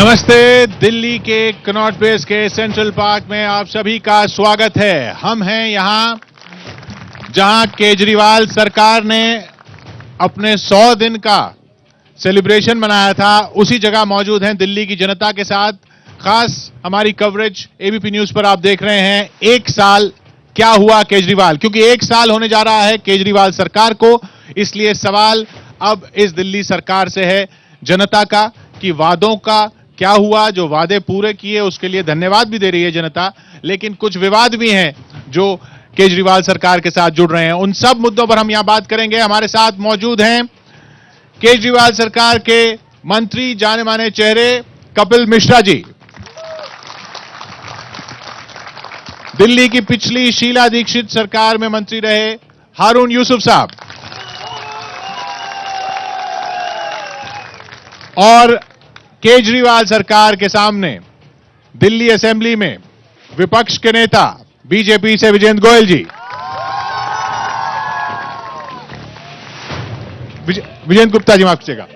नमस्ते। दिल्ली के Connaught place के सेंट्रल पार्क में आप सभी का स्वागत है। हम हैं यहां जहां केजरीवाल सरकार ने अपने 100 दिन का सेलिब्रेशन मनाया था, उसी जगह मौजूद हैं दिल्ली की जनता के साथ। खास हमारी कवरेज एबीपी न्यूज पर आप देख रहे हैं। एक साल क्या हुआ केजरीवाल, क्योंकि एक साल होने जा रहा है केजरीवाल सरकार को, इसलिए सवाल अब इस दिल्ली सरकार से है, जनता का, कि वादों का क्या हुआ। जो वादे पूरे किए उसके लिए धन्यवाद भी दे रही है जनता, लेकिन कुछ विवाद भी हैं जो केजरीवाल सरकार के साथ जुड़ रहे हैं। उन सब मुद्दों पर हम यहां बात करेंगे। हमारे साथ मौजूद हैं केजरीवाल सरकार के मंत्री, जाने माने चेहरे कपिल मिश्रा जी, दिल्ली की पिछली शीला दीक्षित सरकार में मंत्री रहे हारून यूसुफ साहब, और केजरीवाल सरकार के सामने दिल्ली असेंबली में विपक्ष के नेता बीजेपी से विजेंद्र गोयल जी। विजेंद्र गुप्ता जी, माफ कीजिएगा,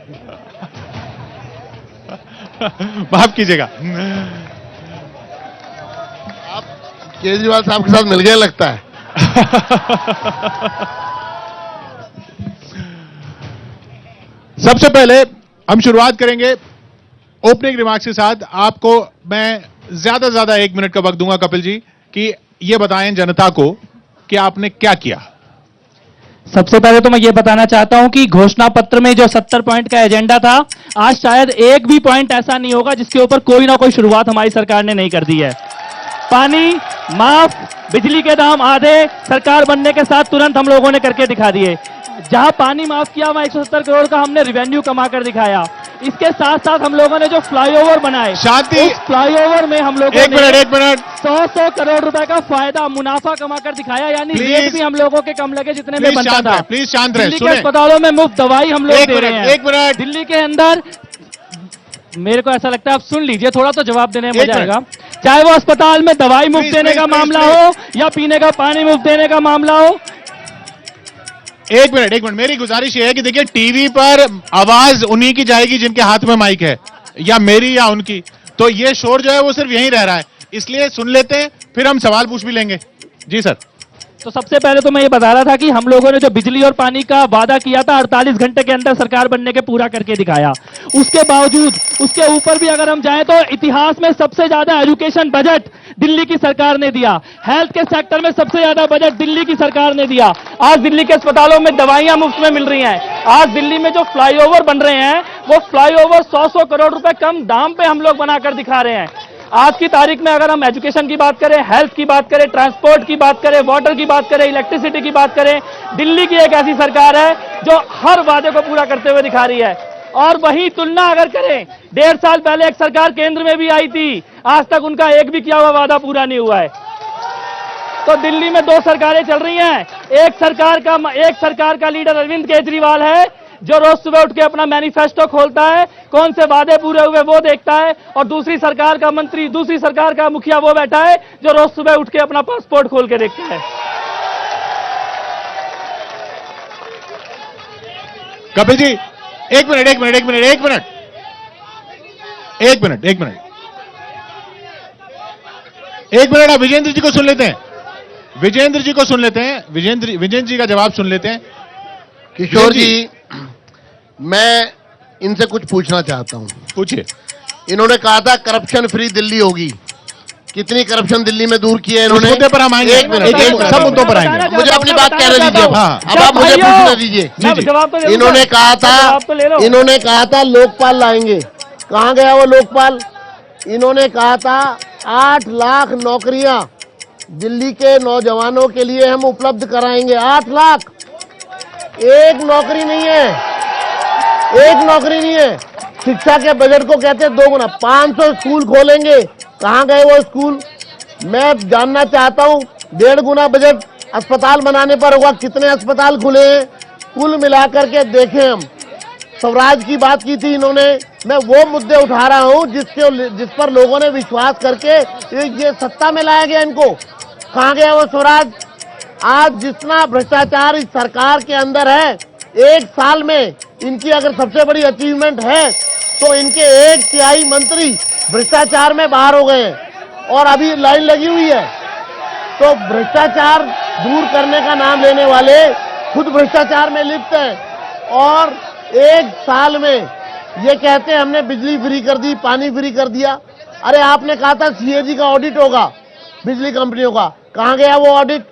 माफ कीजिएगा। आप केजरीवाल साहब के साथ मिल गए लगता है। सबसे पहले हम शुरुआत करेंगे ओपनिंग रिमार्क्स के साथ। आपको मैं ज्यादा से ज्यादा 1 मिनट का वक्त दूंगा कपिल जी, कि यह बताएं जनता को कि आपने क्या किया। सबसे पहले तो मैं ये बताना चाहता हूं कि घोषणा पत्र में जो 70 पॉइंट का एजेंडा था, आज शायद एक भी पॉइंट ऐसा नहीं होगा जिसके ऊपर कोई ना कोई शुरुआत हमारी सरकार ने नहीं कर दी है। पानी माफ, बिजली के दाम आधे सरकार बनने के साथ तुरंत हम लोगों ने करके दिखा दिए। जहां पानी माफ किया वहां 170 करोड़ का हमने रिवेन्यू कमा कर दिखाया। इसके साथ साथ हम लोगों ने जो फ्लाईओवर बनाए, शांति, फ्लाईओवर में हम लोगों एक मिनट 100 करोड़ रुपए का फायदा मुनाफा कमा कर दिखाया, यानी रेट भी हम लोगों के कम लगे जितने में बनता था। प्लीज शांत रहे। दिल्ली के अस्पतालों में मुफ्त दवाई हम लोग दे रहे हैं। 1 मिनट। दिल्ली के अंदर मेरे को ऐसा लगता है, आप सुन लीजिए, थोड़ा तो जवाब देने में मजा आएगा। चाहे वो अस्पताल में दवाई मुफ्त देने का मामला हो या पीने का पानी मुफ्त देने का मामला हो। एक मिनट, मेरी गुजारिश ये है कि देखिए, टीवी पर आवाज उन्हीं की जाएगी जिनके हाथ में माइक है, या मेरी या उनकी, तो ये शोर जो है वो सिर्फ यहीं रह रहा है, इसलिए सुन लेते हैं, फिर हम सवाल पूछ भी लेंगे। जी सर। तो सबसे पहले तो मैं ये बता रहा था कि हम लोगों ने जो बिजली और पानी का वादा किया था 48 घंटे के अंदर सरकार बनने के पूरा करके दिखाया। उसके बावजूद उसके ऊपर भी अगर हम जाएं तो इतिहास में सबसे ज्यादा एजुकेशन बजट दिल्ली की सरकार ने दिया। हेल्थ के सेक्टर में सबसे ज्यादा बजट दिल्ली की सरकार ने दिया। आज दिल्ली के अस्पतालों में दवाइयां मुफ्त में मिल रही हैं। आज दिल्ली में जो फ्लाईओवर बन रहे हैं वो फ्लाईओवर 100 करोड़ रुपए कम दाम पे हम लोग बनाकर दिखा रहे हैं। आज की तारीख में अगर हम एजुकेशन की बात करें, हेल्थ की बात करें, ट्रांसपोर्ट की बात करें, वाटर की बात करें, इलेक्ट्रिसिटी की बात करें, दिल्ली की एक ऐसी सरकार है जो हर वादे को पूरा करते हुए दिखा रही है। और वही तुलना अगर करें, 1.5 साल पहले एक सरकार केंद्र में भी आई थी, आज तक उनका एक भी किया हुआ वादा पूरा नहीं हुआ है। तो दिल्ली में 2 सरकारें चल रही हैं। एक सरकार का लीडर अरविंद केजरीवाल है, जो रोज सुबह उठ के अपना मैनिफेस्टो खोलता है, कौन से वादे पूरे हुए वो देखता है, और दूसरी सरकार का मंत्री, दूसरी सरकार का मुखिया वो बैठा है जो रोज सुबह उठ के अपना पासपोर्ट खोल के देखता है। कपिल जी, एक मिनट, आप विजेंद्र जी को सुन लेते हैं। विजेंद्र जी का जवाब सुन लेते हैं। किशोर जी, मैं इनसे कुछ पूछना चाहता हूं। पूछिए। इन्होंने कहा था करप्शन फ्री दिल्ली होगी। कितनी करप्शन दिल्ली में दूर की है इन्होंने? मुद्दे पर हम आएंगे, एक मिनट, सब मुद्दों पर आएंगे। मुझे अपनी बात कहने दीजिए। अब आप मुझे पूछने दीजिए। इन्होंने कहा था लोकपाल लाएंगे। कहां गया वो लोकपाल? इन्होंने कहा था 8 लाख नौकरियां दिल्ली के नौजवानों के लिए हम उपलब्ध कराएंगे। 8 लाख, एक नौकरी नहीं है। शिक्षा के बजट को कहते हैं 2 गुना। 500 स्कूल खोलेंगे, कहां गए वो स्कूल? मैं जानना चाहता हूं। 1.5 गुना बजट अस्पताल बनाने पर होगा। कितने अस्पताल खुले हैं? कुल मिलाकर के देखें, हम स्वराज की बात की थी इन्होंने। मैं वो मुद्दे उठा रहा हूं जिस पर लोगों ने विश्वास करके ये सत्ता में लाया गया। इनको कहां गया वो स्वराज? आज जितना भ्रष्टाचार इस सरकार के अंदर है, 1 साल में इनकी अगर सबसे बड़ी अचीवमेंट है तो इनके 1/3 मंत्री भ्रष्टाचार में बाहर हो गए हैं और अभी लाइन लगी हुई है। तो भ्रष्टाचार दूर करने का नाम लेने वाले खुद भ्रष्टाचार में लिप्त हैं और 1 साल में ये कहते हैं हमने बिजली फ्री कर दी, पानी फ्री कर दिया। अरे आपने कहा था सीएजी का ऑडिट होगा बिजली कंपनियों का, कहां गया वो ऑडिट?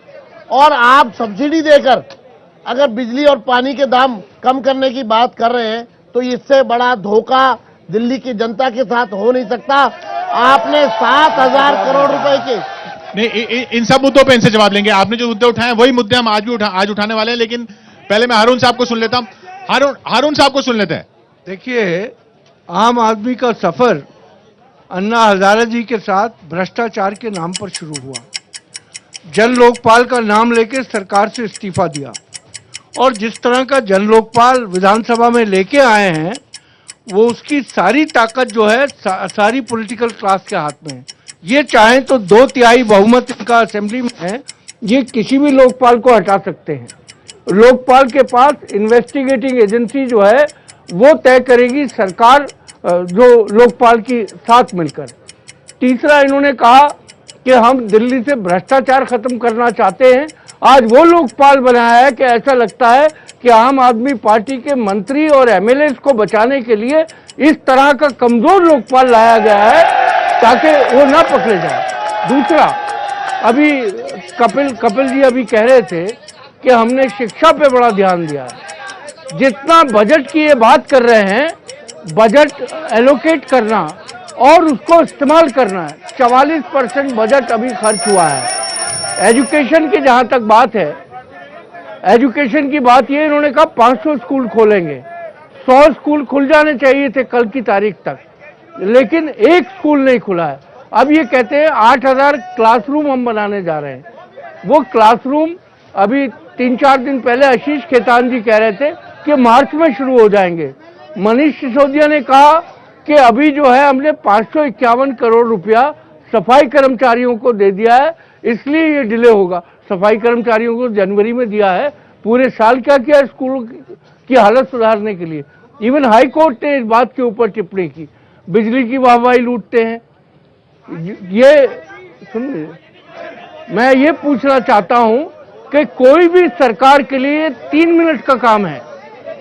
और आप सब्सिडी देकर अगर बिजली और पानी के दाम कम करने की बात कर रहे हैं तो इससे बड़ा धोखा दिल्ली की जनता के साथ हो नहीं सकता। आपने 7,000 करोड़ रुपए के नहीं, इन सब मुद्दों पे इनसे जवाब लेंगे। आपने जो मुद्दे उठाए वही मुद्दे हम आज भी आज उठाने वाले हैं, लेकिन पहले मैं हारून साहब को सुन लेता हूं। हारून साहब को सुन लेते हैं। देखिए, आम आदमी का सफर अन्ना हजारे जी के साथ भ्रष्टाचार के नाम पर शुरू हुआ। जन लोकपाल का नाम लेके सरकार से इस्तीफा दिया और जिस तरह का जन लोकपाल विधानसभा में लेके आए हैं वो उसकी सारी ताकत जो है सारी पॉलिटिकल क्लास के हाथ में है। ये चाहें तो 2/3 बहुमत इनका असेंबली में है, ये किसी भी लोकपाल को हटा सकते हैं। लोकपाल के पास इन्वेस्टिगेटिंग एजेंसी जो है वो तय करेगी, सरकार जो लोकपाल की साथ मिलकर। तीसरा, इन्होंने कहा कि हम दिल्ली से भ्रष्टाचार खत्म करना चाहते हैं। आज वो लोकपाल बनाया है कि ऐसा लगता है कि आम आदमी पार्टी के मंत्री और एमएलए को बचाने के लिए इस तरह का कमजोर लोकपाल लाया गया है ताकि वो ना पकड़े जाए। दूसरा, अभी कपिल जी अभी कह रहे थे कि हमने शिक्षा पे बड़ा ध्यान दिया है। जितना बजट की ये बात कर रहे हैं, बजट एलोकेट करना और उसको इस्तेमाल करना है। 44% बजट अभी खर्च हुआ है। एजुकेशन की जहां तक बात है, एजुकेशन की बात ये इन्होंने कहा 500 स्कूल खोलेंगे। 100 स्कूल खुल जाने चाहिए थे कल की तारीख तक, लेकिन एक स्कूल नहीं खुला है। अब ये कहते हैं 8,000 क्लासरूम हम बनाने जा रहे हैं। वो क्लासरूम अभी 3-4 दिन पहले आशीष खेतान जी कह रहे थे कि मार्च में शुरू हो जाएंगे। मनीष सिसोदिया ने कहा कि अभी जो है हमने 551 करोड़ रुपया सफाई कर्मचारियों को दे दिया है, इसलिए ये डिले होगा। सफाई कर्मचारियों को जनवरी में दिया है, पूरे साल क्या किया स्कूलों की हालत सुधारने के लिए। इवन हाई कोर्ट ने इस बात के ऊपर टिप्पणी की। बिजली की वाहवाही लूटते हैं। ये सुनिए, मैं ये पूछना चाहता हूं कि कोई भी सरकार के लिए 3 मिनट का काम है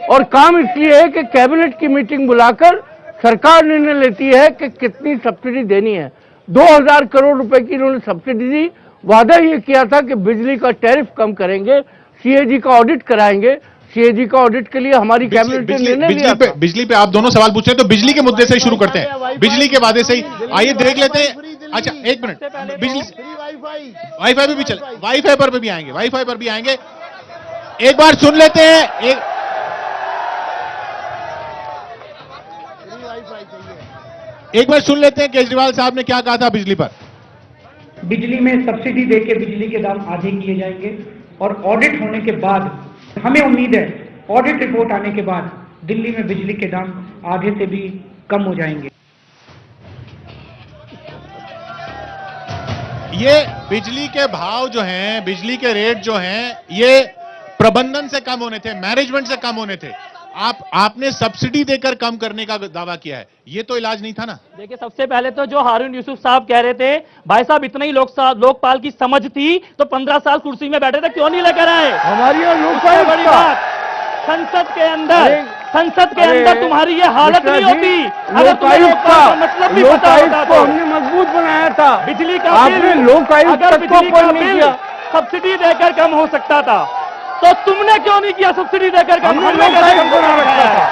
और काम इसलिए है कि कैबिनेट की मीटिंग बुलाकर सरकार निर्णय लेती है कि कितनी सब्सिडी देनी है। 2,000 करोड़ रुपए की इन्होंने सब्सिडी दी। वादा ये किया था कि बिजली का टैरिफ कम करेंगे, सीएजी का ऑडिट कराएंगे। सीएजी का ऑडिट के लिए हमारी कैबिनेट ने निर्णय लिया था। बिजली पे आप दोनों सवाल पूछ रहे हैं तो बिजली के मुद्दे से ही शुरू करते हैं। बिजली के वादे से ही आइए देख लेते हैं। अच्छा, एक मिनट, बिजली वाईफाई भी चले, वाईफाई पर भी आएंगे, वाईफाई पर भी आएंगे। एक बार सुन लेते हैं, एक बार सुन लेते हैं केजरीवाल साहब ने क्या कहा था बिजली पर। बिजली में सब्सिडी देके बिजली के दाम आधे किए जाएंगे और ऑडिट होने के बाद हमें उम्मीद है ऑडिट रिपोर्ट आने के बाद दिल्ली में बिजली के दाम आधे से भी कम हो जाएंगे। ये बिजली के भाव जो हैं, बिजली के रेट जो हैं, ये प्रबंधन से कम होने थे, मैनेजमेंट से कम होने थे। आपने सब्सिडी देकर कम करने का दावा किया है, ये तो इलाज नहीं था ना। देखिए, सबसे पहले तो जो हारून यूसुफ साहब कह रहे थे, भाई साहब इतना ही लोकपाल की समझ थी तो 15 साल कुर्सी में बैठे थे, क्यों नहीं लेकर आए? हमारी सबसे बड़ी बात, संसद के अंदर तुम्हारी ये हालत नहीं होती अगर तुम्हें लोकपाल का मतलब भी पता होता तो। हमने मजबूत बनाया था। बिजली का आपने लोकायुक्त अगर को बिजली का नहीं बिल किया। सब्सिडी देकर कम हो सकता था तो तुमने क्यों नहीं किया सब्सिडी देकर कम? हमने लोकायुक्त बना रखा था।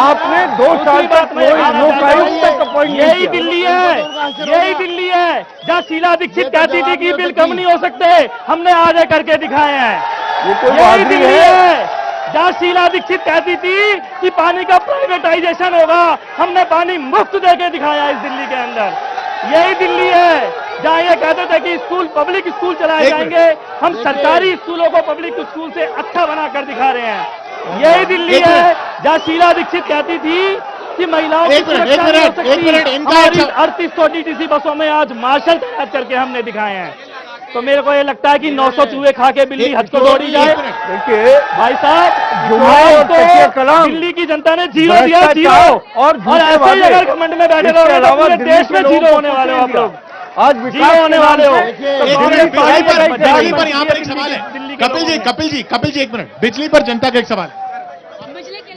आपने 2 साल तक लोकायुक्त अपॉइंट नहीं यही दिल्ली है, यही दिल्ली है जहाँ शीला दीक्षित कहती थी कि बिल कम नहीं हो सकते, हमने आधे करके दिखाए हैं। यही दिल्ली है जहाँ शीला दीक्षित कहती थी कि पानी का प्राइवेटाइजेशन होगा, हमने पानी मुफ्त देके दिखाया इस दिल्ली के अंदर। यही दिल्ली है जहाँ ये कहते थे कि स्कूल पब्लिक स्कूल चलाए जाएंगे, हम सरकारी स्कूलों को पब्लिक स्कूल से अच्छा बनाकर दिखा रहे हैं। यही दिल्ली है जहाँ शीला दीक्षित कहती थी कि महिलाओं की सुरक्षा नहीं हो सकती। हमारी 3800 डीटीसी बसों में आज मार्शल तैनात करके हमने दिखाए हैं। तो मेरे को ये लगता है कि 900 चूहे खा के बिल्ली हज को दौड़ी जाए। देखिए भाई साहब, जुमाई और तकिया कलाम दिल्ली की जनता ने जीरो दिया, जीरो। और ऐसे ही अगर घमंड में बैठे रहोगे तो पूरे देश में जीरो होने वाले हो आप लोग, आज जीरो होने वाले हो। बिजली पर यहाँ पर एक सवाल है। कपिल जी एक मिनट, बिजली पर जनता का एक सवाल है।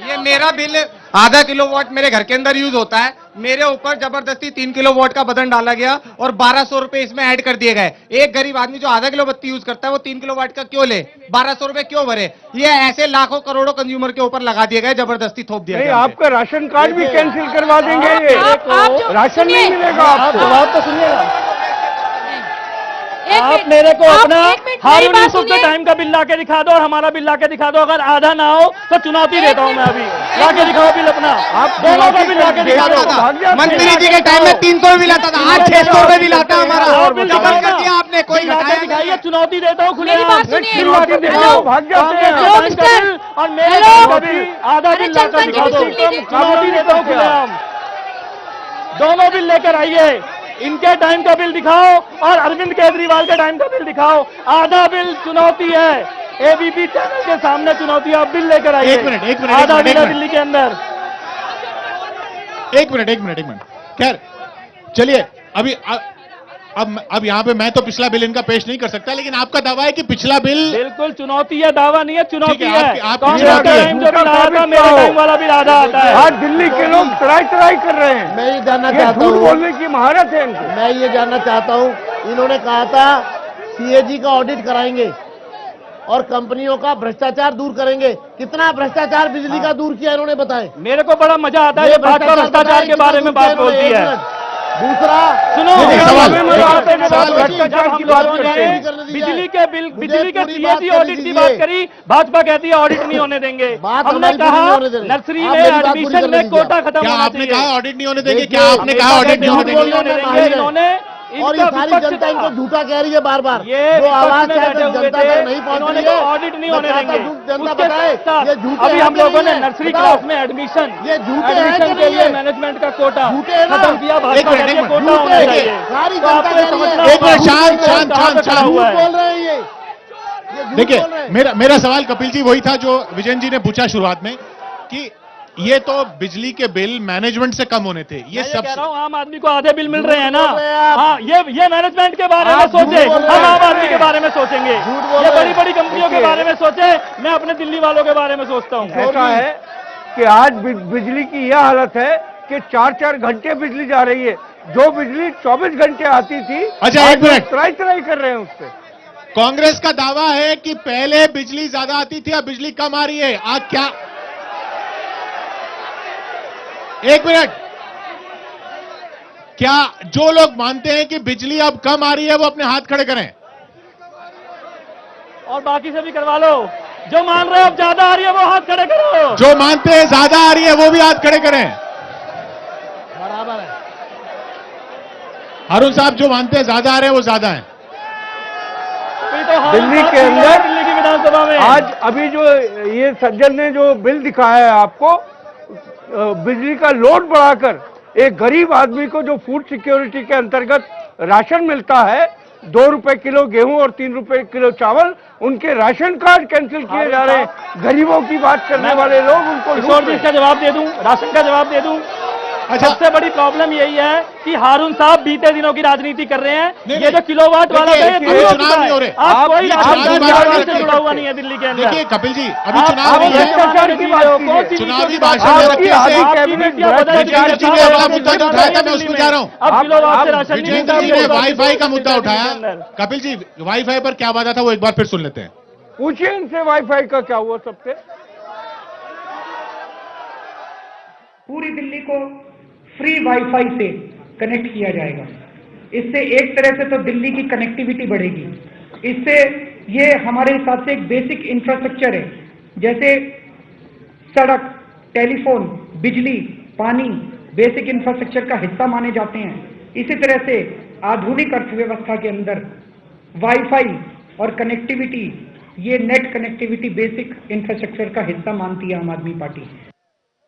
ये मेरा बिल आधा किलोवाट मेरे घर के अंदर यूज होता है, मेरे ऊपर जबरदस्ती 3 किलोवाट का बटन डाला गया और 1200 रुपए इसमें ऐड कर दिए गए। एक गरीब आदमी जो आधा किलो बत्ती यूज करता है वो 3 किलोवाट का क्यों ले, 1200 रुपए क्यों भरे? ये ऐसे लाखों करोड़ों कंज्यूमर के ऊपर लगा दिए गए, जबरदस्ती थोप दिया नहीं, गया। आपका राशन कार्ड भी कैंसिल करवा देंगे। ये राशन नहीं मिलेगा आपको। जवाब तो सुनिएगा। आप मेरे को अपना हारून यूसुफ के टाइम का बिल ला के दिखा दो और हमारा बिल ला के दिखा दो। अगर आधा ना हो तो चुनौती देता हूं मैं अभी। ला के दिखाओ बिल अपना, आप दोनों का बिल ला के दिखा दो। मंत्री जी के टाइम में 300 में मिला था, आज 600 में मिला था हमारा। डबल कर दिया आपने, कोई घटाया दिखाइए। चुनौती देता हूँ खुले मेरी बात सुनिए। भाग जाते हैं। हेलो मिस्टर, और मेरे हेलो। का बिल आधा अरे बिल ला जनता के की दिखा भी दो। सुन लीजिए। चुनौती देता हूँ खुलेआम, दोनों बिल लेकर आइए। इनके टाइम का बिल दिखाओ और अरविंद केजरीवाल के टाइम का बिल दिखाओ। आधा बिल चुनौती है, एबीपी चैनल के सामने चुनौती। आप बिल लेकर आइए। एक मिनट, आधा बिल है दिल्ली के अंदर। एक मिनट। खैर चलिए, अब यहाँ पे मैं तो पिछला बिल इनका पेश नहीं कर सकता, लेकिन आपका दावा है कि पिछला बिल बिल्कुल चुनौती है, दावा नहीं है, चुनौती ठीक है, है। आप कांग्रेस चुनौती का है। टाइम जो बिल आया था, मेरे टाइम वाला बिल आधा आता है। आज दिल्ली के लोग तराई कर रहे हैं। मैं ये जानना ये चाहता झूठ हूँ, बोलने की महारत है इनको। मैं ये जानना चाहता हूँ, इन्होंने कहा था सीएजी का ऑडिट कराएंगे और कंपनियों का भ्रष्टाचार दूर करेंगे। कितना भ्रष्टाचार बिजली का दूर किया इन्होंने बताएं। मेरे को बड़ा मजा आता है जब भाजपा भ्रष्टाचार के बारे में बात बोलती है। दूसरा, सुनो, एक सवाल, भ्रष्टाचार की बात करें, बिजली के बिल, बिजली के सीएजी ऑडिट की बात करी, भाजपा कहती है ऑडिट नहीं होने देंगे। हमने कहा नर्सरी में एडमिशन में कोटा खत्म क्या होना आपने चाहिए। कहा ऑडिट नहीं होने देंगे? क्या आपने कहा ऑडिट नहीं होने देंगे? इन्होंने और ये सारी जनता इनको झूठा कह रही है बार बार। ये जो आवाज विपक्ष में शायद बैठे हुए जनता थे, तक नहीं पहुंच इन्होंने रही है, तो ऑडिट नहीं होने मैं देंगे। चाहता हूं जनता उसके बताए साथ ये झूठे अभी हैं हम कि लोगों ने नहीं है? नर्सरी बताओ। क्लास में एडमिशन ये झूठे हैं एडमिशन कि के नहीं लिए है? मैनेजमेंट का कोटा झूठे हैं ना? खत्म किया। भाजपा एक कहती है मिनट, कोटा झूठे होना हैं। चाहिए। सारी तो जनता आपको कह रही समझना है। एक मिनट, होगा, शांत, कहाँ शांत, पे शांत, खड़ा शांत। हुआ झूठ है। बोल रहे हैं ये झूठ देखिए, बोल रहे हैं। मेरा सवाल कपिल जी वही था जो विजयन जी ने पूछा शुरुआत में, कि ये तो बिजली के बिल मैनेजमेंट से कम होने थे। ये मैं सब कह रहा हूँ आम आदमी को आधे बिल मिल रहे हैं ना। झूठ बोल रहे हैं आप। हाँ, ये मैनेजमेंट के बारे में आप झूठ सोचे, बोल रहे हम हैं। आम आदमी के बारे में सोचेंगे। झूठ बोल ये रहे बड़ी हैं। बड़ी कंपनियों के बारे में सोचे, मैं अपने दिल्ली वालों के बारे में सोचता हूँ। ऐसा है कि आज बिजली की यह हालत है कि 4-4 घंटे बिजली जा रही है। जो बिजली 24 घंटे आती थी, अच्छा, आज एक मिनट। तराई कर रहे हैं उससे। कांग्रेस का दावा है कि पहले बिजली ज्यादा आती थी, अब बिजली कम आ रही है। आज क्या, एक मिनट, क्या जो लोग मानते हैं कि बिजली अब कम आ रही है वो अपने हाथ खड़े करें? और बाकी से भी करवा लो। जो मान रहे हैं अब ज्यादा आ रही है वो हाथ खड़े करो। जो मानते हैं ज्यादा आ रही है वो भी हाथ खड़े करें। बराबर है। अरुण साहब, जो मानते हैं ज्यादा आ रहे हैं वो ज्यादा है। अभी तो हाल दिल्ली बात के हुई है अंदर दिल्ली की विधानसभा में आज अभी जो ये सज्जन ने जो बिल दिखाया है आपको, बिजली का लोड बढ़ाकर एक गरीब आदमी को जो फूड सिक्योरिटी के अंतर्गत राशन मिलता है, 2 रुपए किलो गेहूं और 3 रुपए किलो चावल, उनके राशन कार्ड कैंसिल किए जा रहे हैं। गरीबों की बात करने वाले लोग उनको किशोर लूट जी, रहे हैं। इसका जवाब दे दूं, राशन का जवाब दे दूं। अच्छा, सबसे बड़ी प्रॉब्लम यही है कि हारून साहब बीते दिनों की राजनीति कर रहे हैं। नहीं, ये जो किलोवाट वाला देखिए, था, ये अभी दूर हो चुनाव चुका नहीं हो है। रहे। आप कोई ये राजनीति चुनावी से भाषण जुड़ा हुआ नहीं है दिल्ली के अंदर। देखिए कपिल जी, अभी आप चुनाव नहीं है। भ्रष्टाचार की बात कीजिए। चुनावी भाषण आपकी में रखिए आधी इसे। कैबिनेट विजयन जी ने अगला मुद्दा जो उठाया था मैं उस पर जा रहा हूं। अब किलोवाट से राशन विजयन मिलता जी है। ने वाईफाई का मुद्दा दिल्ली के उठाया। अंदर। कपिल जी, वाईफाई पर क्या वादा था वो एक बार फिर सुन लेते हैं। पूछिए इनसे वाईफाई का क्या हुआ सबसे। पूरी दिल्ली को फ्री वाईफाई से कनेक्ट किया जाएगा। इससे एक तरह से तो दिल्ली की कनेक्टिविटी बढ़ेगी। इससे ये हमारे हिसाब से एक बेसिक इंफ्रास्ट्रक्चर है, जैसे सड़क, टेलीफोन, बिजली, पानी बेसिक इंफ्रास्ट्रक्चर का हिस्सा माने जाते हैं। इसी तरह से आधुनिक अर्थव्यवस्था के अंदर वाईफाई और कनेक्टिविटी, ये नेट कनेक्टिविटी बेसिक इंफ्रास्ट्रक्चर का हिस्सा मानती है आम आदमी पार्टी।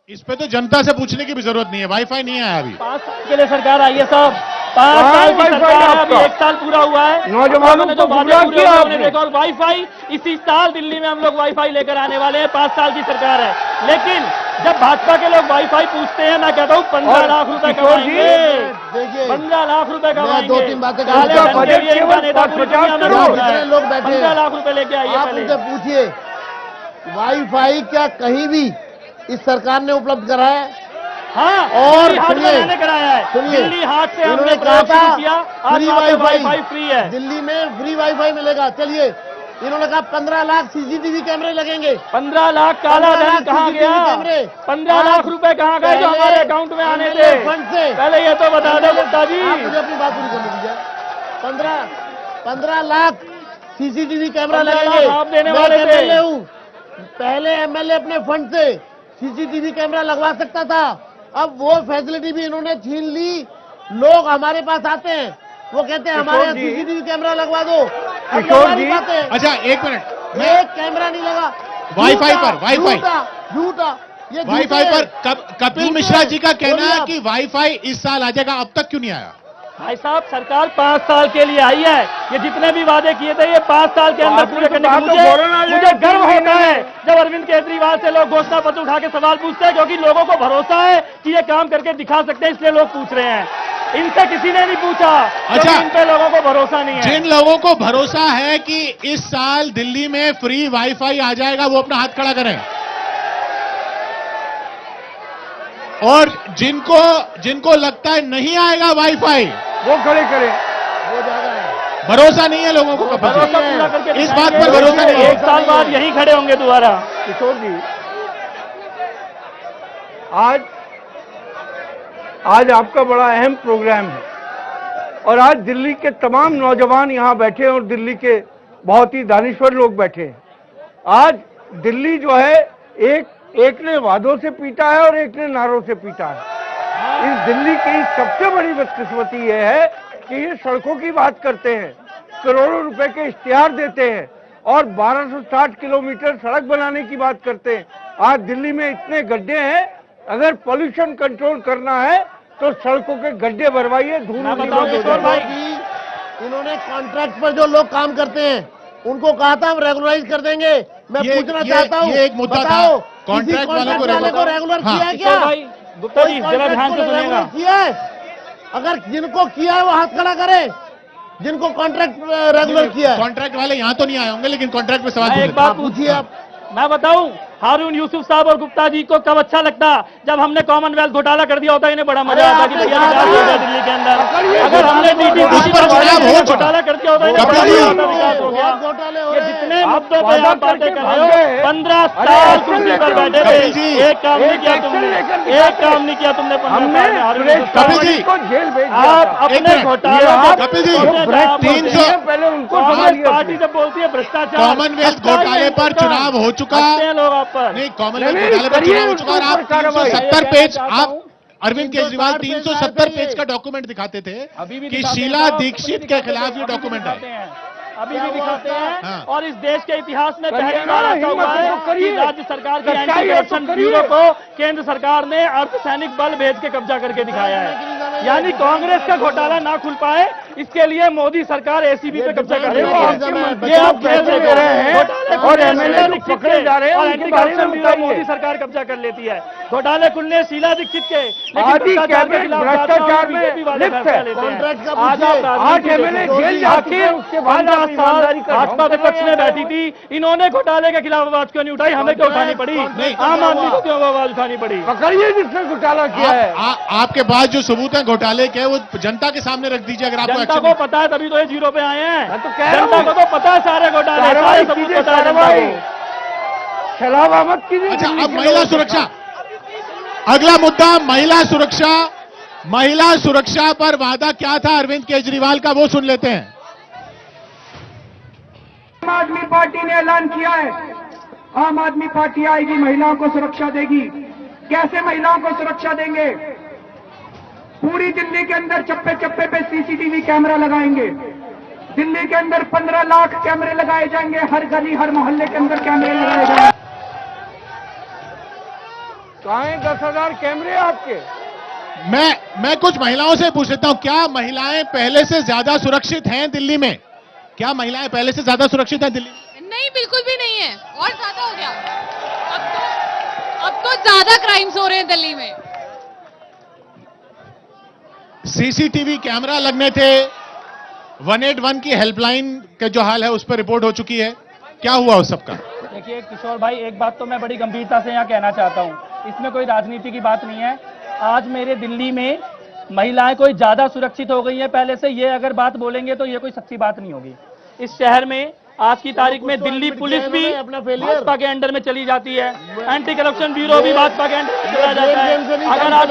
इस पे तो जनता से पूछने की भी जरूरत नहीं है। वाईफाई नहीं आया अभी। 5 साल के लिए सरकार आई है साहब, 5 साल की वाईफाई सरकार है, अभी आपका? 1 साल पूरा हुआ है। नौजवानों ने को जो वादे गुमराह पूरे किया हुए उन्होंने आपने। देखा। और वाईफाई इसी साल दिल्ली में हम लोग वाईफाई लेकर आने वाले हैं। 5 साल की सरकार है, लेकिन जब भाजपा के लोग वाईफाई पूछते हैं, मैं कहता हूँ 15 लाख रुपए किशोर जी, कमाएंगे, देखिए 15 लाख रुपए कमाएंगे। दो तीन बातें कर काले दूं। धन के लिए इनका नेता पूरी दुनिया में यहाँ घूम रहा जितने है। लोग बैठे 15 हैं, लाख रुपए लेके आइए आप पहले। उनसे पूछिए वाईफाई क्या कहीं भी इस सरकार ने उपलब्ध कराया है? हाँ, और दिल्ली हाट सुनिए, मैंने कराया है। सुनिए, दिल्ली हाट से हमने इन्होंने कहा प्रयोग था शुरू किया। आज फ्री वहाँ पे वाईफाई वाईफाई फ्री है। दिल्ली में फ्री वाईफाई मिलेगा। चलिए, इन्होंने कहा 15 लाख सीसीटीवी कैमरे लगेंगे। 15 लाख काला 15 धन लाख कहाँ CCTV गया? कैमरे। 15 लाख रुपए कहाँ गए जो पहले हमारे अकाउंट में आने थे? MLA फंड से। पहले ये तो बता दो गुप्ता जी। आप मुझे अपनी बात पूरी करने दीजिए। 15 लाख सीसीटीवी कैमरा 15 लगेंगे। लाख आप देने मैं वाले थे। एमएलए हूँ, पहले एमएलए अपने फंड से सीसीटीवी कैमरा लगवा सकता था। अब वो फैसिलिटी भी इन्होंने छीन ली। लोग हमारे पास आते हैं, वो कहते हैं हमारे यहाँ जी, सीसीटीवी कैमरा लगवा दो। अब किशोर लगवा नहीं जी, पाते। अच्छा एक मिनट, एक कैमरा नहीं लगा। वाईफाई झूठा, पर, वाईफाई। झूठा, झूठा, ये झूठे वाईफाई हैं। पर कपिल झूठे मिश्रा जी का हैं। कहना बोलिए है आप। कि वाईफाई इस साल आ जाएगा, अब तक क्यों नहीं आया? भाई साहब, सरकार 5 साल के लिए आई है। ये जितने भी वादे किए थे, ये 5 साल के अंदर पूरे करने की मुझे गर्व होता है जब अरविंद केजरीवाल से लोग घोषणा पत्र उठा के सवाल पूछते हैं, क्योंकि लोगों को भरोसा है कि ये काम करके दिखा सकते हैं, इसलिए लोग पूछ रहे हैं। इनसे किसी ने नहीं पूछा, अच्छा। इन पे लोगों को भरोसा नहीं है। जिन लोगों को भरोसा है कि इस साल दिल्ली में फ्री वाईफाई आ जाएगा, वो अपना हाथ खड़ा करें। और जिनको लगता है नहीं आएगा वाईफाई, वो खड़े करें। हो जाएगा। भरोसा नहीं है लोगों को कपिल जी। भरोसा पूरा करके इस दिखाएंगे। बात पर भरोसा नहीं है। 1 साल बाद यहीं खड़े होंगे दोबारा। किशोर जी, आज आपका बड़ा अहम प्रोग्राम है और आज दिल्ली के तमाम नौजवान यहाँ बैठे हैं और दिल्ली के बहुत ही दानिश्वर लोग बैठे हैं। आज दिल्ली जो है एक ने वादों से पीटा है और एक ने नारों से पीटा है। इस दिल्ली की सबसे बड़ी बदकिस्मती यह है कि ये सड़कों की बात करते हैं, करोड़ों रुपए के इश्तिहार देते हैं और 1260 किलोमीटर सड़क बनाने की बात करते हैं। आज दिल्ली में इतने गड्ढे हैं, अगर पॉल्यूशन कंट्रोल करना है तो सड़कों के गड्ढे भरवाइए, धूल मैं उड़नी बताऊं बंद हो किशोर जाए। भाई, इन्होंने कॉन्ट्रैक्ट पर जो लोग काम करते हैं उनको कहा था हम रेगुलराइज कर देंगे। मैं पूछना चाहता हूँ, ये एक मुद्दा था। बताओ, कॉन्ट्रैक्ट किसी वालों को कॉन्ट्रैक्ट वाले को रेगुलर हाँ। किया है किशोर क्या? भाई, गुप्ता जी जरा ध्यान से सुनिएगा। किया है? अगर जिनको किया है वो हाथ खड़ा करे, जिनको कॉन्ट्रैक्ट रेगुलर किया है। कॉन्ट्रैक्ट वाले यहाँ तो नहीं आए होंगे, लेकिन कॉन्ट्रैक्ट पे सवाल मैं पूछ एक लेते बात हैं। पूछिए आप। मैं बताऊं, हारून यूसुफ साहब और गुप्ता जी को कब अच्छा लगता, जब हमने कॉमनवेल्थ घोटाला कर दिया होता, इन्हें बड़ा मजा आता कि भैया विकास हो गया दिल्ली के अंदर। अगर हमने उस पर चुनाव हो चुका। घोटाला कर दिया होता, इन्हें बड़ा कपिल जी। मजा आता, विकास हो गया। बहुत घोटाले हो ये रहे हैं। जितने आप मुद्दों पे वादा आप बातें करके कर भाग रहे हो, गए। 15 अरे साल एक्शन कुर्सी लेकर पर बैठे कपिल थे, जी। एक काम नहीं किया एक्शन तुमने, लेकर एक दिखाते। काम नहीं किया तुमने 15 हमने साल में हारून सुरेश यूसुफ साहब। कपिल जी। को जेल भेज दिया आप था। अपने मिनट। घोटाले ये आप कपिल जी, अपने जवाब 300 देते हैं। पहले उनको कांग्रेस संभालिए पार्टी अपने। जब बोलती है भ्रष्टाचार, कॉमनवेल्थ हटता ही घोटाले नहीं, पर हटता। चुनाव हो चुका। हटते हैं लोग आप पर। नहीं, कॉमनवेल्थ नहीं, घोटाले पर करिए चुनाव हो चुका और आप उसको कार्रवाई। 370 मैं पेज, चाहता आप हूं, अरविंद केजरीवाल 360 370 पेज का डॉक्यूमेंट दिखाते थे अभी भी कि दिखाते शीला हैं, दीक्षित के खिलाफ ये डॉक्यूमेंट है। अभी भी दिखाते हैं। हाँ। और इस देश के इतिहास में करिए पहली ना, बार ऐसा हिम्मत हुआ है तो करिए। कि राज्य सरकार की सच्चाई एंटी है तो करप्शन करिए। ब्यूरो को केंद्र सरकार ने अर्धसैनिक बल भेज के कब्जा करके दिखाया है। यानी कांग्रेस का घोटाला ना खुल पाए, इसके लिए मोदी सरकार एसीबी पे कब्जा कर अरे रही वो है। आपके ये आप बचाव खेल कैसे रहे रहे हैं? और MLA लोग पकड़े जा रहे हैं, और उनके एंटी बारे में करप्शन ब्यूरो बताइए। मोदी सरकार कब्जा कर लेती है। घोटाले खुलने शीला दीक्षित के, लेकिन आज ही भ्रष्टाचार के कैबिनेट खिलाफ भ्रष्टाचार में बीजेपी वाले लिप्त फैसला है। लेते हैं। कॉन्ट्रैक्ट का आज पूछिए। आप 8 MLA जेल जा चुके हैं, उसके बाद आप 15 साल ईमानदारी का भाजपा ढंग विपक्ष में कर रहे बैठी थी, इन्होंने घोटाले के खिलाफ आवाज क्यों नहीं उठाई, हमें क्यों उठानी पड़ी? नहीं। आम आदमी को क्यों आवाज उठानी पड़ी? पकड़िए जिसने घोटाला किया है। आपके पास जो सबूत है घोटाले के, वो जनता के सामने रख दीजिए अगर आपको जनता एक्शन को पता है, तभी तो ये जीरो पे आए हैं। मैं तो कह रहा जनता हूं। को तो पता है सारे घोटाले, सारे कार्रवाई सबूत कीजिए, पता है जनता कार्रवाई। को। छलावा मत कीजिए। अच्छा, दिल्ली अब के महिला लोगों के सुरक्षा, साथ। अगला मुद्दा महिला सुरक्षा। महिला सुरक्षा पर वादा क्या था अरविंद केजरीवाल का, वो सुन लेते हैं। आम आदमी पार्टी ने ऐलान किया है, आम आदमी पार्टी आएगी, महिलाओं को सुरक्षा देगी। कैसे महिलाओं को सुरक्षा देंगे? पूरी दिल्ली के अंदर चप्पे चप्पे पे सीसीटीवी कैमरा लगाएंगे। दिल्ली के अंदर 15 लाख कैमरे लगाए जाएंगे, हर गली हर मोहल्ले के अंदर कैमरे लगाए जाएंगे। कहाँ हैं 10,000 कैमरे आपके? मैं कुछ महिलाओं से पूछ लेता हूं, क्या महिलाएं पहले से ज्यादा सुरक्षित हैं दिल्ली में? क्या महिलाएं पहले से ज्यादा सुरक्षित हैं दिल्ली में? नहीं, बिल्कुल भी नहीं है, और ज्यादा हो गया। अब तो ज्यादा क्राइम्स हो रहे हैं दिल्ली में। सीसीटीवी कैमरा लगने थे, 181 की हेल्पलाइन का जो हाल है उस पर रिपोर्ट हो चुकी है, क्या हुआ उस सबका? देखिए किशोर भाई, एक बात तो मैं बड़ी गंभीरता से यहाँ कहना चाहता हूँ, इसमें कोई राजनीति की बात नहीं है। आज मेरे दिल्ली में महिलाएं कोई ज्यादा सुरक्षित हो गई हैं पहले से, ये अगर बात बोलेंगे तो ये कोई सच्ची बात नहीं होगी। इस शहर में आज की तारीख में दिल्ली पुलिस भी भाजपा के अंडर में चली जाती है, एंटी करप्शन ब्यूरो भी भाजपा के अंडर में चला जाता है। अगर आज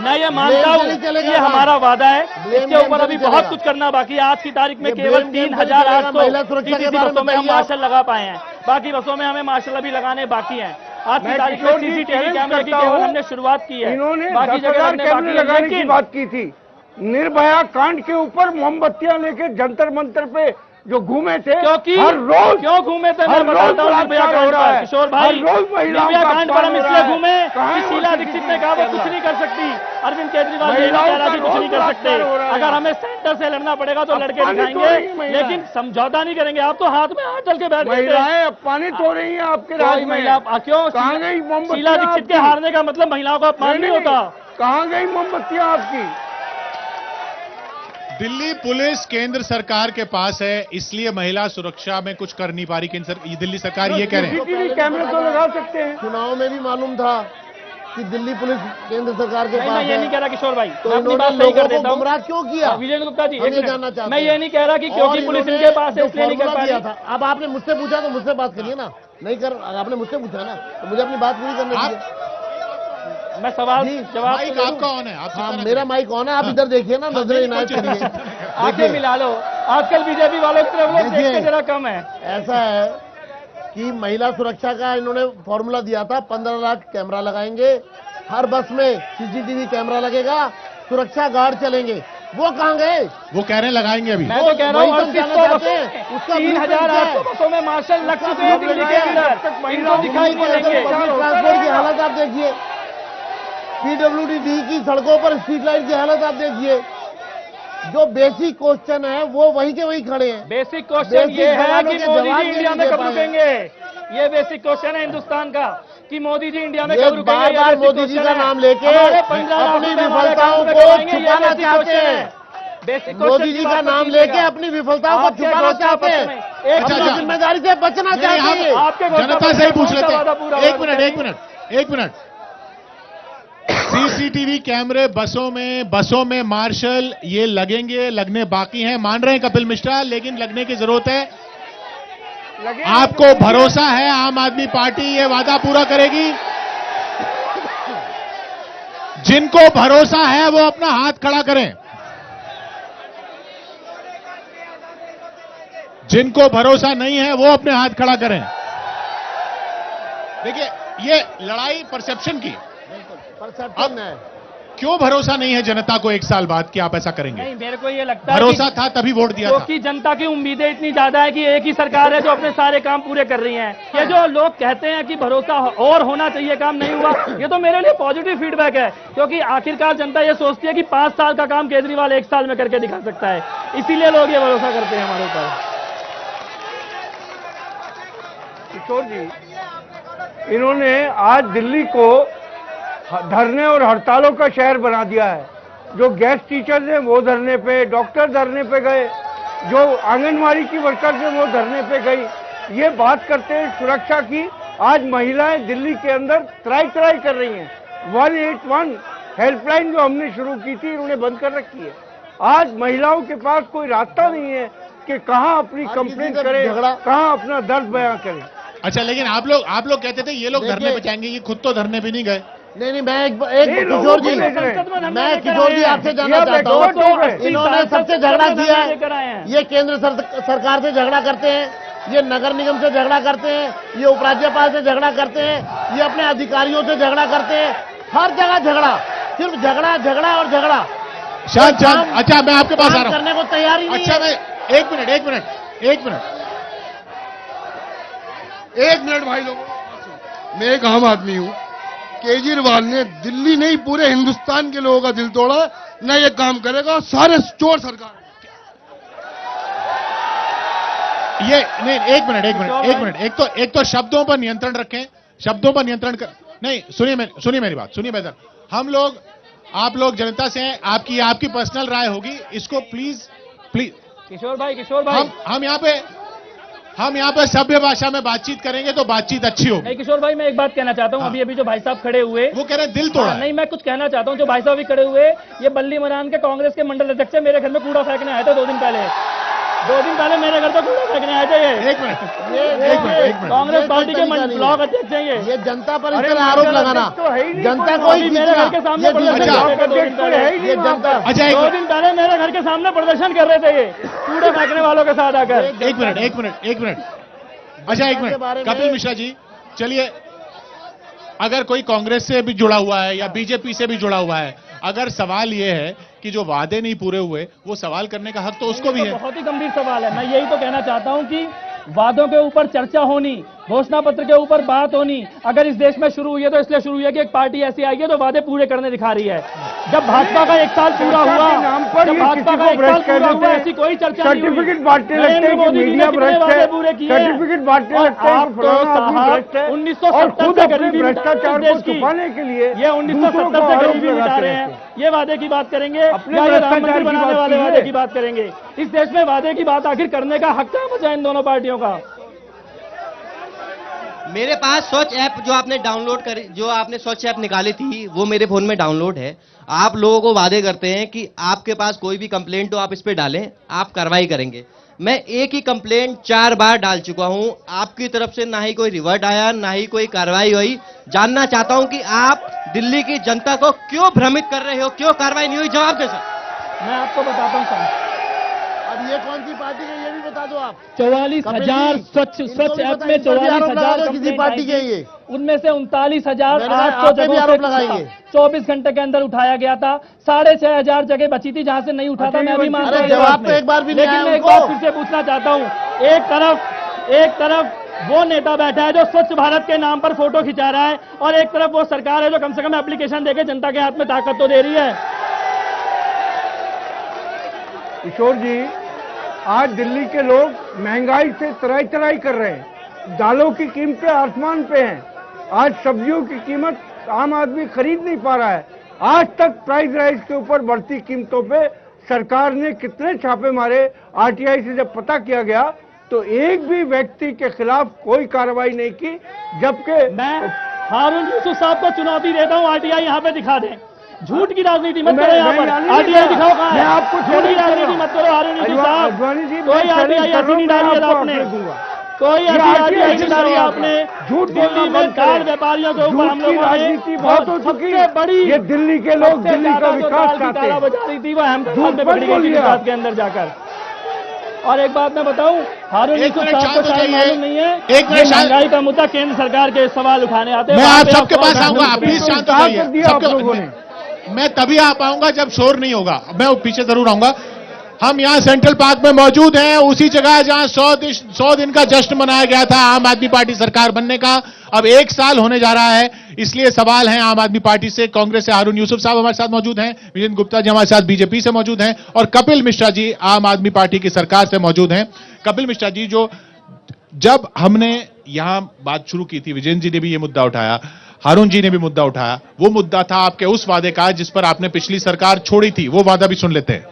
मैं ये मानता हूँ ये हमारा वादा है, इसके ऊपर अभी बहुत कुछ करना बाकी है। आज की तारीख में केवल 3,800 बसों में हम मार्शल लगा पाए हैं, बाकी बसों में हमें मार्शल अभी लगाने बाकी हैं। आज की तारीख में सीसीटीवी कैमरे की केवल हमने शुरुआत की है, इन्होंने बाकी 10,000 कैमरे लगाने की लेकिन बात की थी। निर्भया कांड के ऊपर मोमबत्तियां लेके जंतर मंतर पे जो घूमे थे, क्योंकि हर रोज क्यों घूमे थे मैं बताता हूँ। निर्भया कांड पर किशोर भाई, निर्भया कांड पर हम इसलिए घूमे कि शीला दीक्षित ने कहा वो कुछ नहीं कर सकती, अरविंद केजरीवाल ने कह रहा कि कुछ नहीं कर सकते, अगर हमें सेंटर से लड़ना पड़ेगा तो लड़के दिखाएंगे, लेकिन समझौता नहीं करेंगे। आप तो हाथ में हाथ चल के बैठ गए। महिलाएं अपमानित हो रही हैं आपके राज में। क्यों? कहाँ गई मोमबत्तियां? शीला दीक्षित के हारने का मतलब महिलाओं का अपमान नहीं होता। कहाँ गई मोमबत्तियां आपकी? दिल्ली पुलिस केंद्र सरकार के पास है, इसलिए महिला सुरक्षा में कुछ कर नहीं पा रही केंद्र दिल्ली सरकार, ये कह रहे हैं। सीसीटीवी कैमरे तो लगा सकते हैं। चुनाव में भी मालूम था कि दिल्ली पुलिस केंद्र सरकार के पास मैं ये है, नहीं कह रहा किशोर भाई, तो मैं अपनी इन्होंने बात सही कर लोगों देता को हूँ। गुमराह क्यों किया? विजय गुप्ता जी, हम एक ये मिनट। जानना चाहते मैं ये हैं। नहीं कह रहा कि क्योंकि और पुलिस इन्होंने इनके पास है जो इसलिए नहीं कर फॉर्मूला पा दिया रही। था, अब आपने मुझसे पूछा तो मुझसे बात करिए ना, नहीं कर आपने मुझसे पूछा ना, तो मुझे अपनी बात पूरी करने दीजिए। मैं सवाल जी, जवाब माइक तो आपका ऑन है, आप हाँ, चिंता मेरा ना माइक ऑन है, आप इधर देखिए ना, नजरें इनायत करिए। आंखें मिला लो। आजकल बीजेपी वालों की तरफ लोग देखिए। देखते जरा कम है। ऐसा है कि महिला सुरक्षा का इन्होंने फॉर्मूला दिया था, 15 लाख कैमरा लगाएंगे, हर बस में सीसीटीवी कैमरा लगेगा, सुरक्षा गार्ड चलेंगे। वो कहाँ गए? वो कह रहे हैं लगाएंगे अभी। मैं तो कह रहा हूँ वही तो जाना 3800 चाहते हैं। बसों उसका 3,800 बसों में मार्शल लग चुके हैं दिल्ली के अंदर, इनको दिखाई नहीं देंगे। पब्लिक ट्रांसपोर्ट की हालत आप देखिए, पीडब्ल्यूडी की सड़कों पर स्ट्रीट लाइट की हालत आप देखिए। जो बेसिक क्वेश्चन है वो वहीं के वहीं खड़े हैं। बेसिक क्वेश्चन ये है सवालों कि के मोदी जवाब जी नहीं इंडिया में दे कब पाए। रुकेंगे, ये बेसिक क्वेश्चन है हिंदुस्तान का कि मोदी जी इंडिया में ये कब रुकेंगे। बार बार मोदी जी का नाम लेके अपनी विफलताओं को छुपाना चाहते हैं। मोदी जी का नाम लेके अपनी विफलताओं को छुपाना चाहते हैं, अपनी जिम्मेदारी से बचना चाहते हैं। आपके जनता से ही पूछ लेते वादा हैं। पूरा एक मिनट। सीसीटीवी कैमरे बसों में मार्शल ये लगेंगे, लगने बाकी हैं, मान रहे हैं कपिल मिश्रा, लेकिन लगने की जरूरत है। आपको भरोसा है आम आदमी पार्टी ये वादा पूरा करेगी? जिनको भरोसा है वो अपना हाथ खड़ा करें, जिनको भरोसा नहीं है वो अपने हाथ खड़ा करें। देखिए ये लड़ाई परसेप्शन की, परसेप्शन है। क्यों भरोसा नहीं है जनता को एक साल बाद कि आप ऐसा करेंगे? नहीं, मेरे को ये लगता है भरोसा था तभी वोट दिया था। क्योंकि जनता की उम्मीदें इतनी ज्यादा है कि एक ही सरकार है जो अपने सारे काम पूरे कर रही है। ये जो लोग कहते हैं कि भरोसा और होना चाहिए, काम नहीं हुआ, ये तो मेरे लिए पॉजिटिव फीडबैक है, क्योंकि आखिरकार जनता ये सोचती है कि 5 साल का काम केजरीवाल 1 साल में करके दिखा सकता है, इसीलिए लोग ये भरोसा करते हैं हमारे ऊपर। किशोर जी, इन्होंने आज दिल्ली को धरने और हड़तालों का शहर बना दिया है। जो गेस्ट टीचर्स हैं वो धरने पे, डॉक्टर धरने पे गए, जो आंगनवाड़ी की वर्कर्स हैं वो धरने पे गई। ये बात करते हैं सुरक्षा की, आज महिलाएं दिल्ली के अंदर त्राई कर रही हैं। 181 हेल्पलाइन जो हमने शुरू की थी इन्होंने बंद कर रखी है। आज महिलाओं के पास कोई रास्ता नहीं है कि कहां अपनी कंप्लेंट करें, कहां अपना दर्द बयां करें। अच्छा, लेकिन आप लोग कहते थे ये लोग धरने पे जाएंगे, ये खुद तो धरने पे नहीं गए। नहीं, मैं एक किशोर जी, मैं किशोर जी आपसे जानना चाहता हूँ, इन्होंने सबसे झगड़ा किया है, ये केंद्र सरकार से झगड़ा करते हैं, ये नगर निगम से झगड़ा करते हैं, ये उपराज्यपाल से झगड़ा करते हैं, ये अपने अधिकारियों से झगड़ा करते हैं, हर जगह झगड़ा, सिर्फ झगड़ा और झगड़ा। शायद अच्छा, मैं आपके पास आ रहा हूं। करने को तैयार ही नहीं अच्छा, है। मैं एक मिनट भाई लोगों, मैं एक आम आदमी हूं, केजरीवाल ने दिल्ली नहीं पूरे हिंदुस्तान के लोगों का दिल तोड़ा, न ये काम करेगा, सारे चोर सरकार। ये नहीं, एक मिनट, एक तो शब्दों पर नियंत्रण रखें, शब्दों पर नियंत्रण कर, नहीं, सुनिए मेरी बात, सुनिए बेहतर। हम लोग, आप लोग जनता से हैं, आपकी पर्सनल राय होगी, इसको प्लीज किशोर भाई हम यहाँ पे सभ्य भाषा में बातचीत करेंगे तो बातचीत अच्छी होगी। नहीं किशोर भाई, मैं एक बात कहना चाहता हूँ। हाँ। अभी जो भाई साहब खड़े हुए, वो कह रहे हैं दिल तोड़ा है। नहीं, मैं कुछ कहना चाहता हूँ। जो भाई साहब अभी खड़े हुए, ये बल्ली मरान के कांग्रेस के मंडल अध्यक्ष है, मेरे घर में कूड़ा फेंकने आए थे 2 दिन पहले मेरे घर पे कूड़ा फेंकने आए थे। एक मिनट, कांग्रेस पार्टी के ब्लॉक अध्यक्ष हैं ये जनता पर इस तरह आरोप लगाना, जनता कोई मेरे घर के सामने प्रदर्शन कर रहे थे 2 दिन पहले। ये जनता, अच्छा 2 दिन पहले मेरे घर के सामने प्रदर्शन कर रहे थे ये कूड़े फेंकने वालों के साथ आकर। एक मिनट, अच्छा एक मिनट, कपिल मिश्रा जी, चलिए, अगर कोई कांग्रेस से भी जुड़ा हुआ है या बीजेपी से भी जुड़ा हुआ है, अगर सवाल ये है कि जो वादे नहीं पूरे हुए, वो सवाल करने का हक तो उसको भी है। बहुत ही गंभीर सवाल है। मैं यही तो कहना चाहता हूं कि वादों के ऊपर चर्चा होनी, घोषणा पत्र के ऊपर बात होनी, अगर इस देश में शुरू हुई है तो इसलिए शुरू हुई है कि एक पार्टी ऐसी आई है तो वादे पूरे करने दिखा रही है। जब भाजपा का 1 साल पूरा हुआ, जब भाजपा का 1 साल पूरा हुआ, ऐसी कोई चर्चा नहीं हुई। सर्टिफिकेट बांटने लगते हैं कि मीडिया भ्रष्ट है, सर्टिफिकेट बांटने लगते हैं कि फलाना आदमी भ्रष्ट है, 1970 खुद अपने भ्रष्टाचार को छुपाने के लिए ये 1970 से गरीबी मिटा रहे हैं। ये वादे की बात करेंगे या ये राम मंदिर बनाने वाले वादे की बात करेंगे? इस देश में वादे की बात आखिर करने का हक कहां बचा इन दोनों पार्टियों का? मेरे पास स्वच्छ ऐप जो आपने स्वच्छ ऐप निकाली थी, वो मेरे फोन में डाउनलोड है। आप लोगों को वादे करते हैं कि आपके पास कोई भी कंप्लेंट हो आप इस पे डालें, आप कार्रवाई करेंगे। मैं एक ही कंप्लेंट 4 बार डाल चुका हूं, आपकी तरफ से ना ही कोई रिवर्ट आया, ना ही कोई कार्रवाई हुई। जानना चाहता हूं कि आप दिल्ली की जनता को क्यों भ्रमित कर रहे हो, क्यों कार्रवाई नहीं हुई? जवाब दे सर। मैं आपको बताता हूं सर, अब ये कौन सी पार्टी है ये भी बता दो आप। 44,000 स्वच्छ ऐप में 44,000 किसी पार्टी के ये, उनमें से 39,800 आप पे भी जगहों आरोप पे लगाएंगे। 24 घंटे के अंदर उठाया गया था। 6,500 जगह बची थी जहां से नहीं उठा था। मैं अभी मानता हूं, अरे जवाब तो एक बार भी नहीं लेकिन आया मैं एक उनको। बात फिर से पूछना चाहता हूं। एक तरफ वो नेता बैठा है जो स्वच्छ भारत के नाम पर फोटो खिंचा रहा है, और एक तरफ वो सरकार है जो कम से कम एप्लीकेशन देके जनता के हाथ में ताकत तो दे रही है। किशोर जी, आज दिल्ली के लोग महंगाई से तराई कर रहे हैं। दालों की कीमतें आसमान पे हैं। आज सब्जियों की कीमत आम आदमी खरीद नहीं पा रहा है। आज तक प्राइस राइज के ऊपर बढ़ती कीमतों पे सरकार ने कितने छापे मारे। आरटीआई से जब पता किया गया तो एक भी व्यक्ति के खिलाफ कोई कार्रवाई नहीं की, जबकि मैं हारून यूसुफ साहब को चुनौती देता हूं, आरटीआई यहां पे दिखा दें। झूठ की राजनीति मत करो यहाँ पर। आरटीआई दिखाओ कहाँ है? झूठ की राजनीति मत करो हारून यूसुफ साहब। कोई आरटीआई ऐसी नहीं डाली है आपने, कोई आरटीआई नहीं डाली आपने। झूठ दिल्ली में कार व्यापारियों के ऊपर हम लोगों राजनीति बहुत हो चुकी है। बड़ी ये दिल्ली के लोग दिल्ली का विकास चाहते हैं। बजा रही थी वो अहमदाबाद में पकड़ी गई थी बात के अंदर जाकर। और एक बात मैं बताऊं, हारून यूसुफ साहब को शायद मालूम नहीं है, ये महंगाई का मुद्दा केंद्र सरकार के सवाल उठाने आते हैं। मैं आप सबके पास आऊंगा, आप प्लीज शांत हो जाइए। मैं तभी आ पाऊंगा जब शोर नहीं होगा। मैं पीछे जरूर आऊंगा। हम यहां सेंट्रल पार्क में मौजूद हैं, उसी जगह जहां 100 दिन का जश्न मनाया गया था आम आदमी पार्टी सरकार बनने का। अब 1 साल होने जा रहा है, इसलिए सवाल हैं आम आदमी पार्टी से, कांग्रेस से हारून यूसुफ साहब हमारे साथ मौजूद हैं, विजेंद्र गुप्ता जी हमारे साथ बीजेपी से मौजूद हैं, और कपिल मिश्रा जी आम आदमी पार्टी की सरकार से मौजूद हैं। कपिल मिश्रा जी, जो जब हमने यहां बात शुरू की थी, विजेंद्र जी ने भी ये मुद्दा उठाया, हारून जी ने भी मुद्दा उठाया, वो मुद्दा था आपके उस वादे का जिस पर आपने पिछली सरकार छोड़ी थी। वो वादा भी सुन लेते हैं।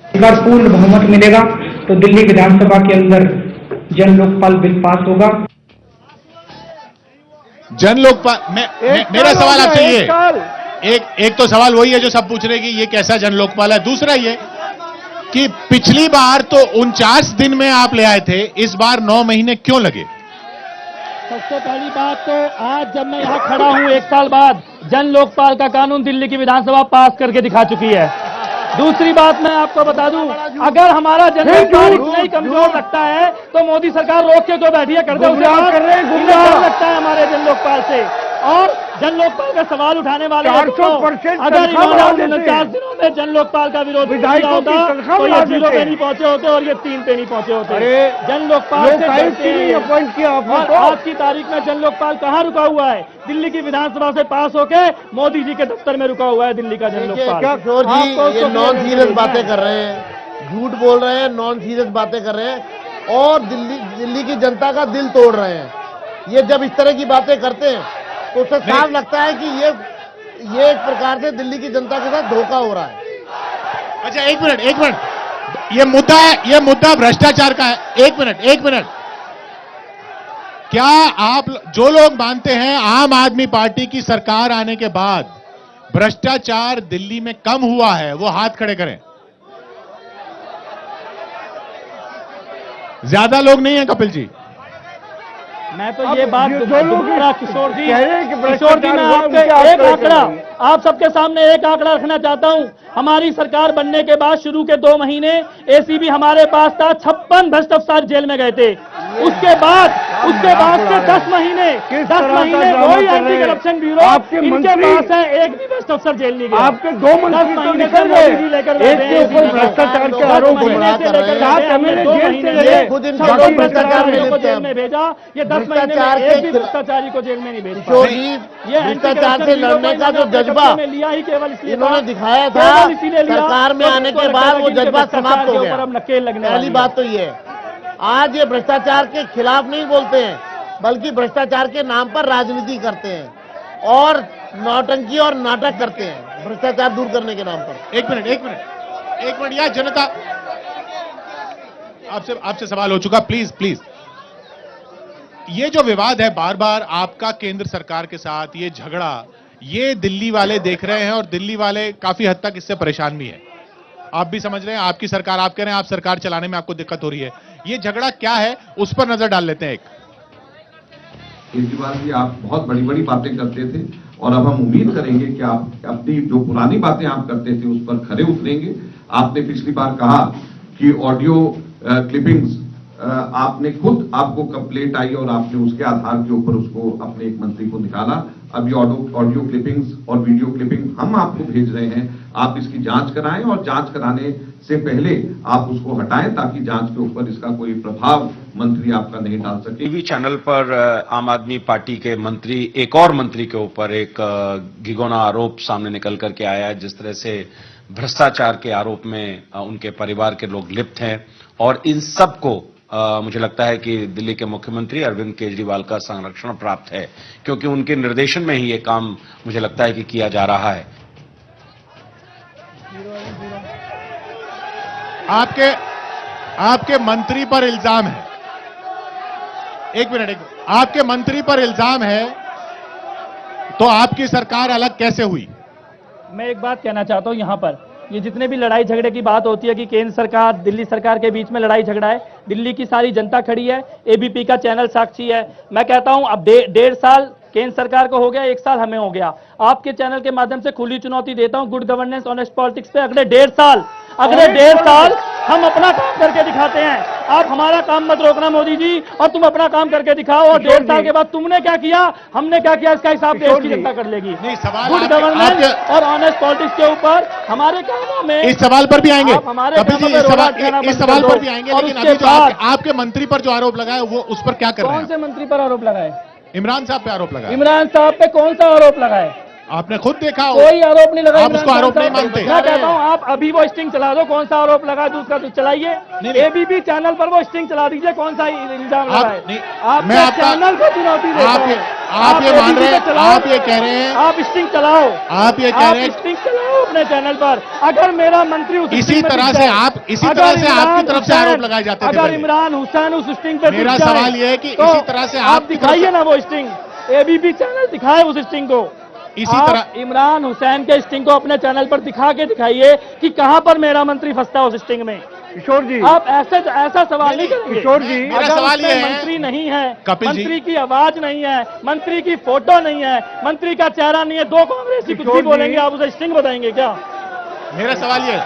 इस बार पूर्ण बहुमत मिलेगा तो दिल्ली विधानसभा के अंदर जन लोकपाल बिल पास होगा। जन लोकपाल मेरा सवाल आपसे ये एक तो सवाल वही है जो सब पूछ रहे कि ये कैसा जन लोकपाल है। दूसरा ये कि पिछली बार तो 49 दिन में आप ले आए थे, इस बार 9 महीने क्यों लगे? सबसे पहली बात तो आज जब मैं यहाँ खड़ा हूँ 1 साल बाद, जन लोकपाल का कानून दिल्ली की विधानसभा पास करके दिखा चुकी है। दूसरी बात मैं आपको बता दूं, अगर हमारा जन लोकपाल इतना ही कमजोर लगता है तो मोदी सरकार रोक के जो बैठी है कर दे उसे। डर लगता है हमारे जन लोकपाल से। और जन लोकपाल का सवाल उठाने वाले 400% अगर तनख्वाह इन्होंने बढ़ा उन देते 49 दिनों में जन लोकपाल का विरोध किया विधायकों होता की तनख्वाह तो ये बढ़ा 0 देते पे नहीं पहुंचे होते और ये 3 पे नहीं पहुंचे होते। अरे, जन लोकपाल से लोकायुक्त डरते की नहीं हैं। अपॉइंट किया आपने और तो। आज की तारीख में जन लोकपाल कहाँ रुका हुआ है? दिल्ली की विधानसभा से पास होके मोदी जी के दफ्तर में रुका हुआ है दिल्ली का जन देखिए लोकपाल। किशोर जी आपको ये उसको नॉन क्लियर सीरियस करना बातें है। कर रहे हैं, झूठ बोल रहे हैं, नॉन सीरियस बातें कर रहे हैं और दिल्ली की जनता का दिल तोड़ रहे हैं। ये जब इस तरह की बातें करते हैं तो उससे साफ लगता है कि ये एक प्रकार से दिल्ली की जनता के साथ धोखा हो रहा है। अच्छा एक मिनट, ये मुद्दा भ्रष्टाचार का है। एक मिनट, क्या आप जो लोग मानते हैं आम आदमी पार्टी की सरकार आने के बाद भ्रष्टाचार दिल्ली में कम हुआ है, वो हाथ खड़े करें। ज्यादा लोग नहीं है कपिल जी। मैं तो ये बात जो लोग दोबारा किशोर जी, कह रहे हैं कि किशोर जी, मैं भ्रष्टाचार हुआ, आपके उनके आप एक खड़े आंकड़ा, करेंगे। आप सबके सामने एक आंकड़ा रखना चाहता हूं। हमारी सरकार बनने के बाद शुरू के 2 महीने एसीबी हमारे पास था, 56 भ्रष्ट अफसर जेल में गए थे। उसके बाद के 10 महीने वही एंटी करप्शन ब्यूरो इनके पास है, एक भी भ्रष्ट अफसर जेल नहीं गया। आपके 2 मंत्री तो निकल गए, एक के ऊपर भ्रष्टाचार के आरोप है, 7 एमएलए जेल चले गए, खुद इन बाकी लोगों भ्रष्टाचार में को लिप्त जेल हैं। में भेजा। ये 10 महीने भ्रष्टाचार में के एक भी खिलाफ- भ्रष्टाचारी को जेल में नहीं भेजा। किशोर जी, ये भ्रष्टाचार से लड़ने का जो जज्बा में लिया ही केवल इसलिए इन्होंने था, दिखाया था, केवल इसीलिए लिया सरकार में क्योंकि आने उनको के लगता बाद था वो कि इनके जज्बा भ्रष्टाचार समाप्त हो के गया। ऊपर अब नकेल लगने पहली वाली है। बात तो ये है, आज ये भ्रष्टाचार के खिलाफ नहीं बोलते हैं, बल्कि भ्रष्टाचार के नाम पर राजनीति करते हैं और नौटंकी और नाटक करते हैं भ्रष्टाचार दूर करने के नाम पर। एक मिनट, यार जनता, आपसे सवाल हो चुका, प्लीज। ये जो विवाद है बार बार आपका केंद्र सरकार के साथ, ये झगड़ा, ये दिल्ली वाले देख रहे हैं और दिल्ली वाले काफी हद तक इससे परेशान भी है। आप भी समझ रहे हैं, आपकी सरकार, आप कह रहे हैं आप सरकार चलाने में आपको दिक्कत हो रही है। ये झगड़ा क्या है, उस पर नजर डाल लेते हैं। एक केजरीवाल जी, आप बहुत बड़ी बड़ी बातें करते थे और अब हम उम्मीद करेंगे कि आप अपनी जो पुरानी बातें आप करते थे उस पर खरे उतरेंगे। आपने पिछली बार कहा कि ऑडियो क्लिपिंग्स आपने खुद, आपको कंप्लेंट आई और आपने उसके आधार के ऊपर उसको अपने एक मंत्री को निकाला। अब ये ऑडियो क्लिपिंग्स और वीडियो क्लिपिंग हम आपको भेज रहे हैं, आप इसकी जांच कराएं और जांच कराने से पहले आप उसको हटाएं ताकि जांच के ऊपर इसका कोई प्रभाव मंत्री आपका नहीं डाल सके। टीवी चैनल पर आम आदमी पार्टी के मंत्री, एक और मंत्री के ऊपर एक घिनौना आरोप सामने निकल करके आया है, जिस तरह से भ्रष्टाचार के आरोप में उनके परिवार के लोग लिप्त हैं और इन सब को मुझे लगता है कि दिल्ली के मुख्यमंत्री अरविंद केजरीवाल का संरक्षण प्राप्त है, क्योंकि उनके निर्देशन में ही ये काम मुझे लगता है कि किया जा रहा है। आपके मंत्री पर इल्जाम है, एक मिनट, आपके मंत्री पर इल्जाम है, तो आपकी सरकार अलग कैसे हुई? मैं एक बात कहना चाहता हूं यहां पर, ये जितने भी लड़ाई झगड़े की बात होती है कि केंद्र सरकार दिल्ली सरकार के बीच में लड़ाई झगड़ा है, दिल्ली की सारी जनता खड़ी है, एबीपी का चैनल साक्षी है। मैं कहता हूं अब 1.5 साल केंद्र सरकार को हो गया, 1 साल हमें हो गया। आपके चैनल के माध्यम से खुली चुनौती देता हूं गुड गवर्नेंस ऑनेस्ट पॉलिटिक्स पे अगले 1.5 साल हम अपना काम करके दिखाते हैं। आप हमारा काम मत रोकना मोदी जी, और तुम अपना काम करके दिखाओ, और 1.5 साल के बाद तुमने क्या किया, हमने क्या किया, इसका हिसाब देश की जनता कर लेगी। नहीं, सवाल गुड गवर्नेंस और ऑनेस्ट पॉलिटिक्स के ऊपर हमारे कामों में, इस सवाल पर भी आएंगे, हमारे कपिल जी, इस सवाल पर भी आएंगे, लेकिन अभी जो आपके मंत्री पर जो आरोप लगाए वो उस पर क्या कर रहे हैं? कौन से मंत्री पर आरोप लगाए? इमरान साहब पे आरोप लगाए। इमरान साहब पे कौन सा आरोप लगाए? आपने खुद देखा हो, कोई आरोप नहीं लगा। आप उसको आरोप नहीं मानते। मैं कहता हूं आप अभी वो स्टिंग चला दो, कौन सा आरोप लगा दूसरा तो चलाइए। एबीपी चैनल पर वो स्टिंग चला दीजिए, कौन सा इल्जाम लगा है। मैं आपका चैनल को चुनौती देता हूं। आप ये मान रहे हैं, आप ये कह रहे हैं, आप स्टिंग चलाओ, आप ये कह रहे हैं, स्टिंग चलाओ अपने चैनल पर। अगर मेरा मंत्री उस इसी तरह से आपकी तरफ से आरोप लगाए जाते थे। अगर इमरान हुसैन उस स्टिंग पे मेरा सवाल ये है कि इसी तरह से आप दिखाइए ना वो स्टिंग, एबीपी चैनल दिखाए उस स्टिंग को। इसी तरह इमरान हुसैन के स्टिंग को अपने चैनल पर दिखा के दिखाइए कि कहां पर मेरा मंत्री फंसता है उस स्टिंग में। किशोर जी, आप ऐसा सवाल नहीं करेंगे। किशोर जी, मेरा सवाल ये है, मंत्री नहीं है, कपिल जी, मंत्री की आवाज नहीं है, मंत्री की फोटो नहीं है, मंत्री का चेहरा नहीं है, 2 कांग्रेसी कुछ भी बोलेंगे, आप उसे स्टिंग बताएंगे क्या? मेरा सवाल ये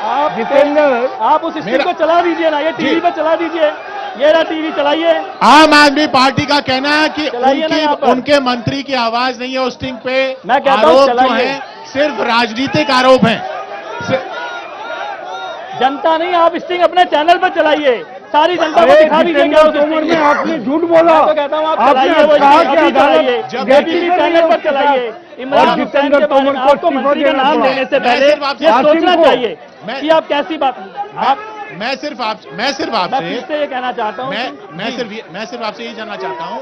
आप जितेंद्र, आप उस स्टिंग को चला दीजिए ना, ये टीवी पे चला दीजिए। ये रहा टीवी, चलाइए। आम आदमी पार्टी का कहना है कि चलाइए ना यहाँ पर। उनके मंत्री की आवाज नहीं है उस स्टिंग पे। मैं कहता हूं, आरोप जो चलाइए। है सिर्फ राजनीतिक आरोप हैं। जनता नहीं, आप स्टिंग अपने चैनल पर चलाइए, सारी जनता को दिखा भी देंगे। उस तोमर स्टिंग में आपने झूठ बोला। मैं तो कहता हूं आप आपने चलाइए, वो कहा स्टिंग कि अभी चलाइए, अदालत एबीपी चैनल पर चलाइए। इमरान हुसैन के बारे में आपको मंत्री का नाम लेने से पहले ये सोचना चाहिए कि आप कैसी बात। मैं सिर्फ आपसे मैं फिर से ये कहना चाहता हूं मैं सिर्फ आपसे ये जानना चाहता हूं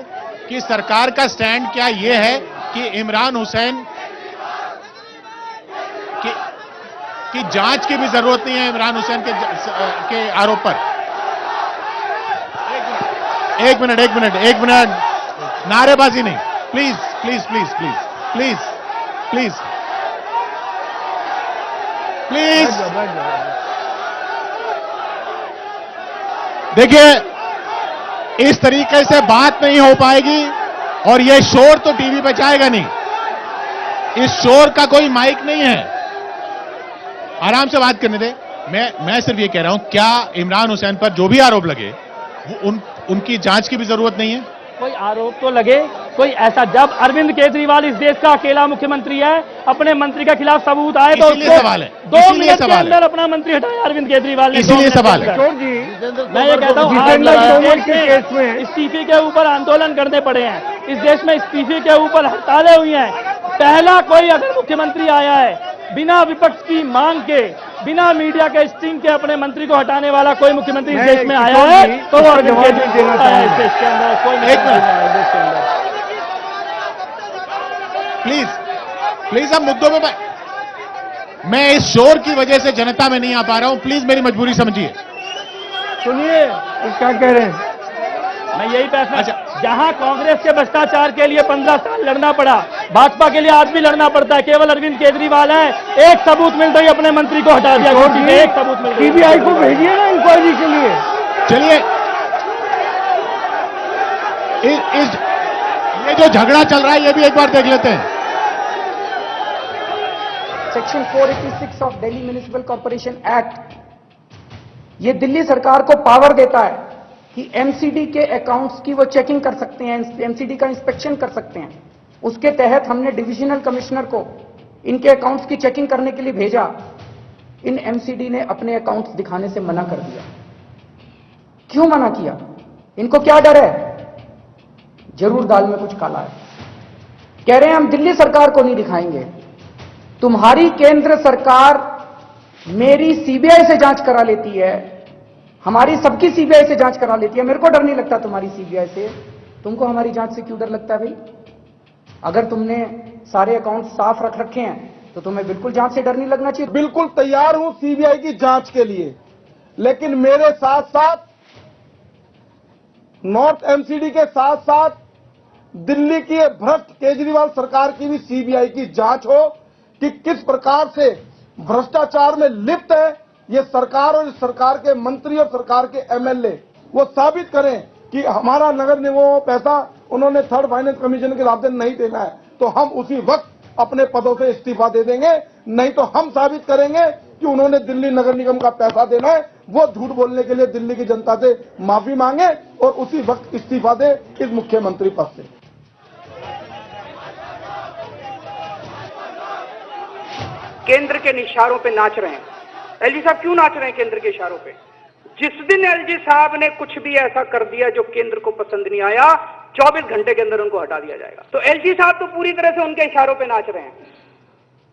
कि सरकार का स्टैंड क्या ये है कि इमरान हुसैन की जांच की भी जरूरत नहीं है इमरान हुसैन के आरोप पर। एक मिनट, नारेबाजी नहीं, please please please please please please please. देखिए, इस तरीके से बात नहीं हो पाएगी और यह शोर तो टीवी पे जाएगा नहीं। इस शोर का कोई माइक नहीं है, आराम से बात करने दे। मैं सिर्फ ये कह रहा हूं, क्या इमरान हुसैन पर जो भी आरोप लगे उनकी जांच की भी जरूरत नहीं है? कोई आरोप तो लगे, कोई ऐसा, जब अरविंद केजरीवाल इस देश का अकेला मुख्यमंत्री है, अपने मंत्री के खिलाफ सबूत आए तो इसीलिए सवाल है, 2 इसीलिए मिनट के सवाल है। अंदर अपना मंत्री हटाया अरविंद केजरीवाल ने। इसीलिए सवाल है। मैं ये कहता हूं, आज तक इस्तीफे के ऊपर आंदोलन करने पड़े हैं, इस देश में इस्तीफे के ऊपर हड़तालें हुई हैं। पहला कोई अगर मुख्यमंत्री आया है बिना विपक्ष की मांग के, बिना मीडिया के स्टिंग के अपने मंत्री को हटाने वाला कोई मुख्यमंत्री इस देश में आया है तो वो अरविंद केजरीवाल है इस देश के अंदर। कोई नहीं है इस देश के अंदर। प्लीज हम मुद्दों पे मैं इस शोर की वजह से जनता में नहीं आ पा रहा हूं, प्लीज मेरी मजबूरी समझिए। सुनिए क्या कह रहे हैं। मैं यही फैसला, जहां कांग्रेस के भ्रष्टाचार के लिए 15 साल लड़ना पड़ा, भाजपा के लिए आज भी लड़ना पड़ता है। केवल अरविंद केजरीवाल है, एक सबूत मिलता ही अपने मंत्री को हटा दिया। एक सबूत मिल, सीबीआई को भेजिए ना इंक्वायरी के लिए। चलिए, ये जो झगड़ा चल रहा है ये भी एक बार देख लेते हैं। Section 486 of Delhi municipal corporation act ये दिल्ली सरकार को पावर देता है कि एमसीडी के अकाउंट्स की वो चेकिंग कर सकते हैं, एमसीडी का इंस्पेक्शन कर सकते हैं। उसके तहत हमने डिविजनल कमिश्नर को इनके अकाउंट्स की चेकिंग करने के लिए भेजा। इन एमसीडी ने अपने अकाउंट्स दिखाने से मना कर दिया। क्यों मना किया? इनको क्या डर है? जरूर दाल में कुछ काला है। कह रहे हैं हम दिल्ली सरकार को नहीं दिखाएंगे। तुम्हारी केंद्र सरकार मेरी सीबीआई से जांच करा लेती है, हमारी सबकी सीबीआई से जांच करा लेती है। मेरे को डर नहीं लगता तुम्हारी सीबीआई से, तुमको हमारी जांच से क्यों डर लगता है भाई? अगर तुमने सारे अकाउंट साफ रख रखे हैं तो तुम्हें बिल्कुल जांच से डर नहीं लगना चाहिए। बिल्कुल तैयार हूं सीबीआई की जांच के लिए, लेकिन मेरे साथ साथ नॉर्थ एमसीडी के साथ साथ दिल्ली की भ्रष्ट केजरीवाल सरकार की भी सीबीआई की जांच हो कि किस प्रकार से भ्रष्टाचार में लिप्त है ये सरकार और इस सरकार के मंत्री और सरकार के एमएलए। वो साबित करें कि हमारा नगर निगमों पैसा उन्होंने थर्ड फाइनेंस कमीशन के रास्ते नहीं देना है तो हम उसी वक्त अपने पदों से इस्तीफा दे देंगे, नहीं तो हम साबित करेंगे कि उन्होंने दिल्ली नगर निगम का पैसा देना है। वो झूठ बोलने के लिए दिल्ली की जनता से माफी मांगे और उसी वक्त इस्तीफा दे इस मुख्यमंत्री पद से। केंद्र के इशारों पे नाच रहे हैं। एलजी साहब क्यों नाच रहे हैं केंद्र के इशारों पे? जिस दिन एलजी साहब ने कुछ भी ऐसा कर दिया जो केंद्र को पसंद नहीं आया, 24 घंटे के अंदर उनको हटा दिया जाएगा। तो एलजी साहब तो पूरी तरह से उनके इशारों पे नाच रहे हैं।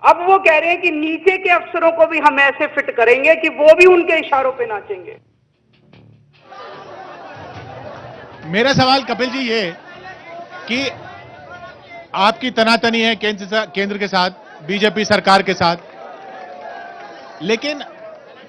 अब वो कह रहे हैं कि नीचे के अफसरों को भी हम ऐसे फिट करेंगे कि वो भी उनके इशारों पे नाचेंगे। मेरा सवाल कपिल जी ये कि आपकी तनातनी है केंद्र के साथ, बीजेपी सरकार के साथ, लेकिन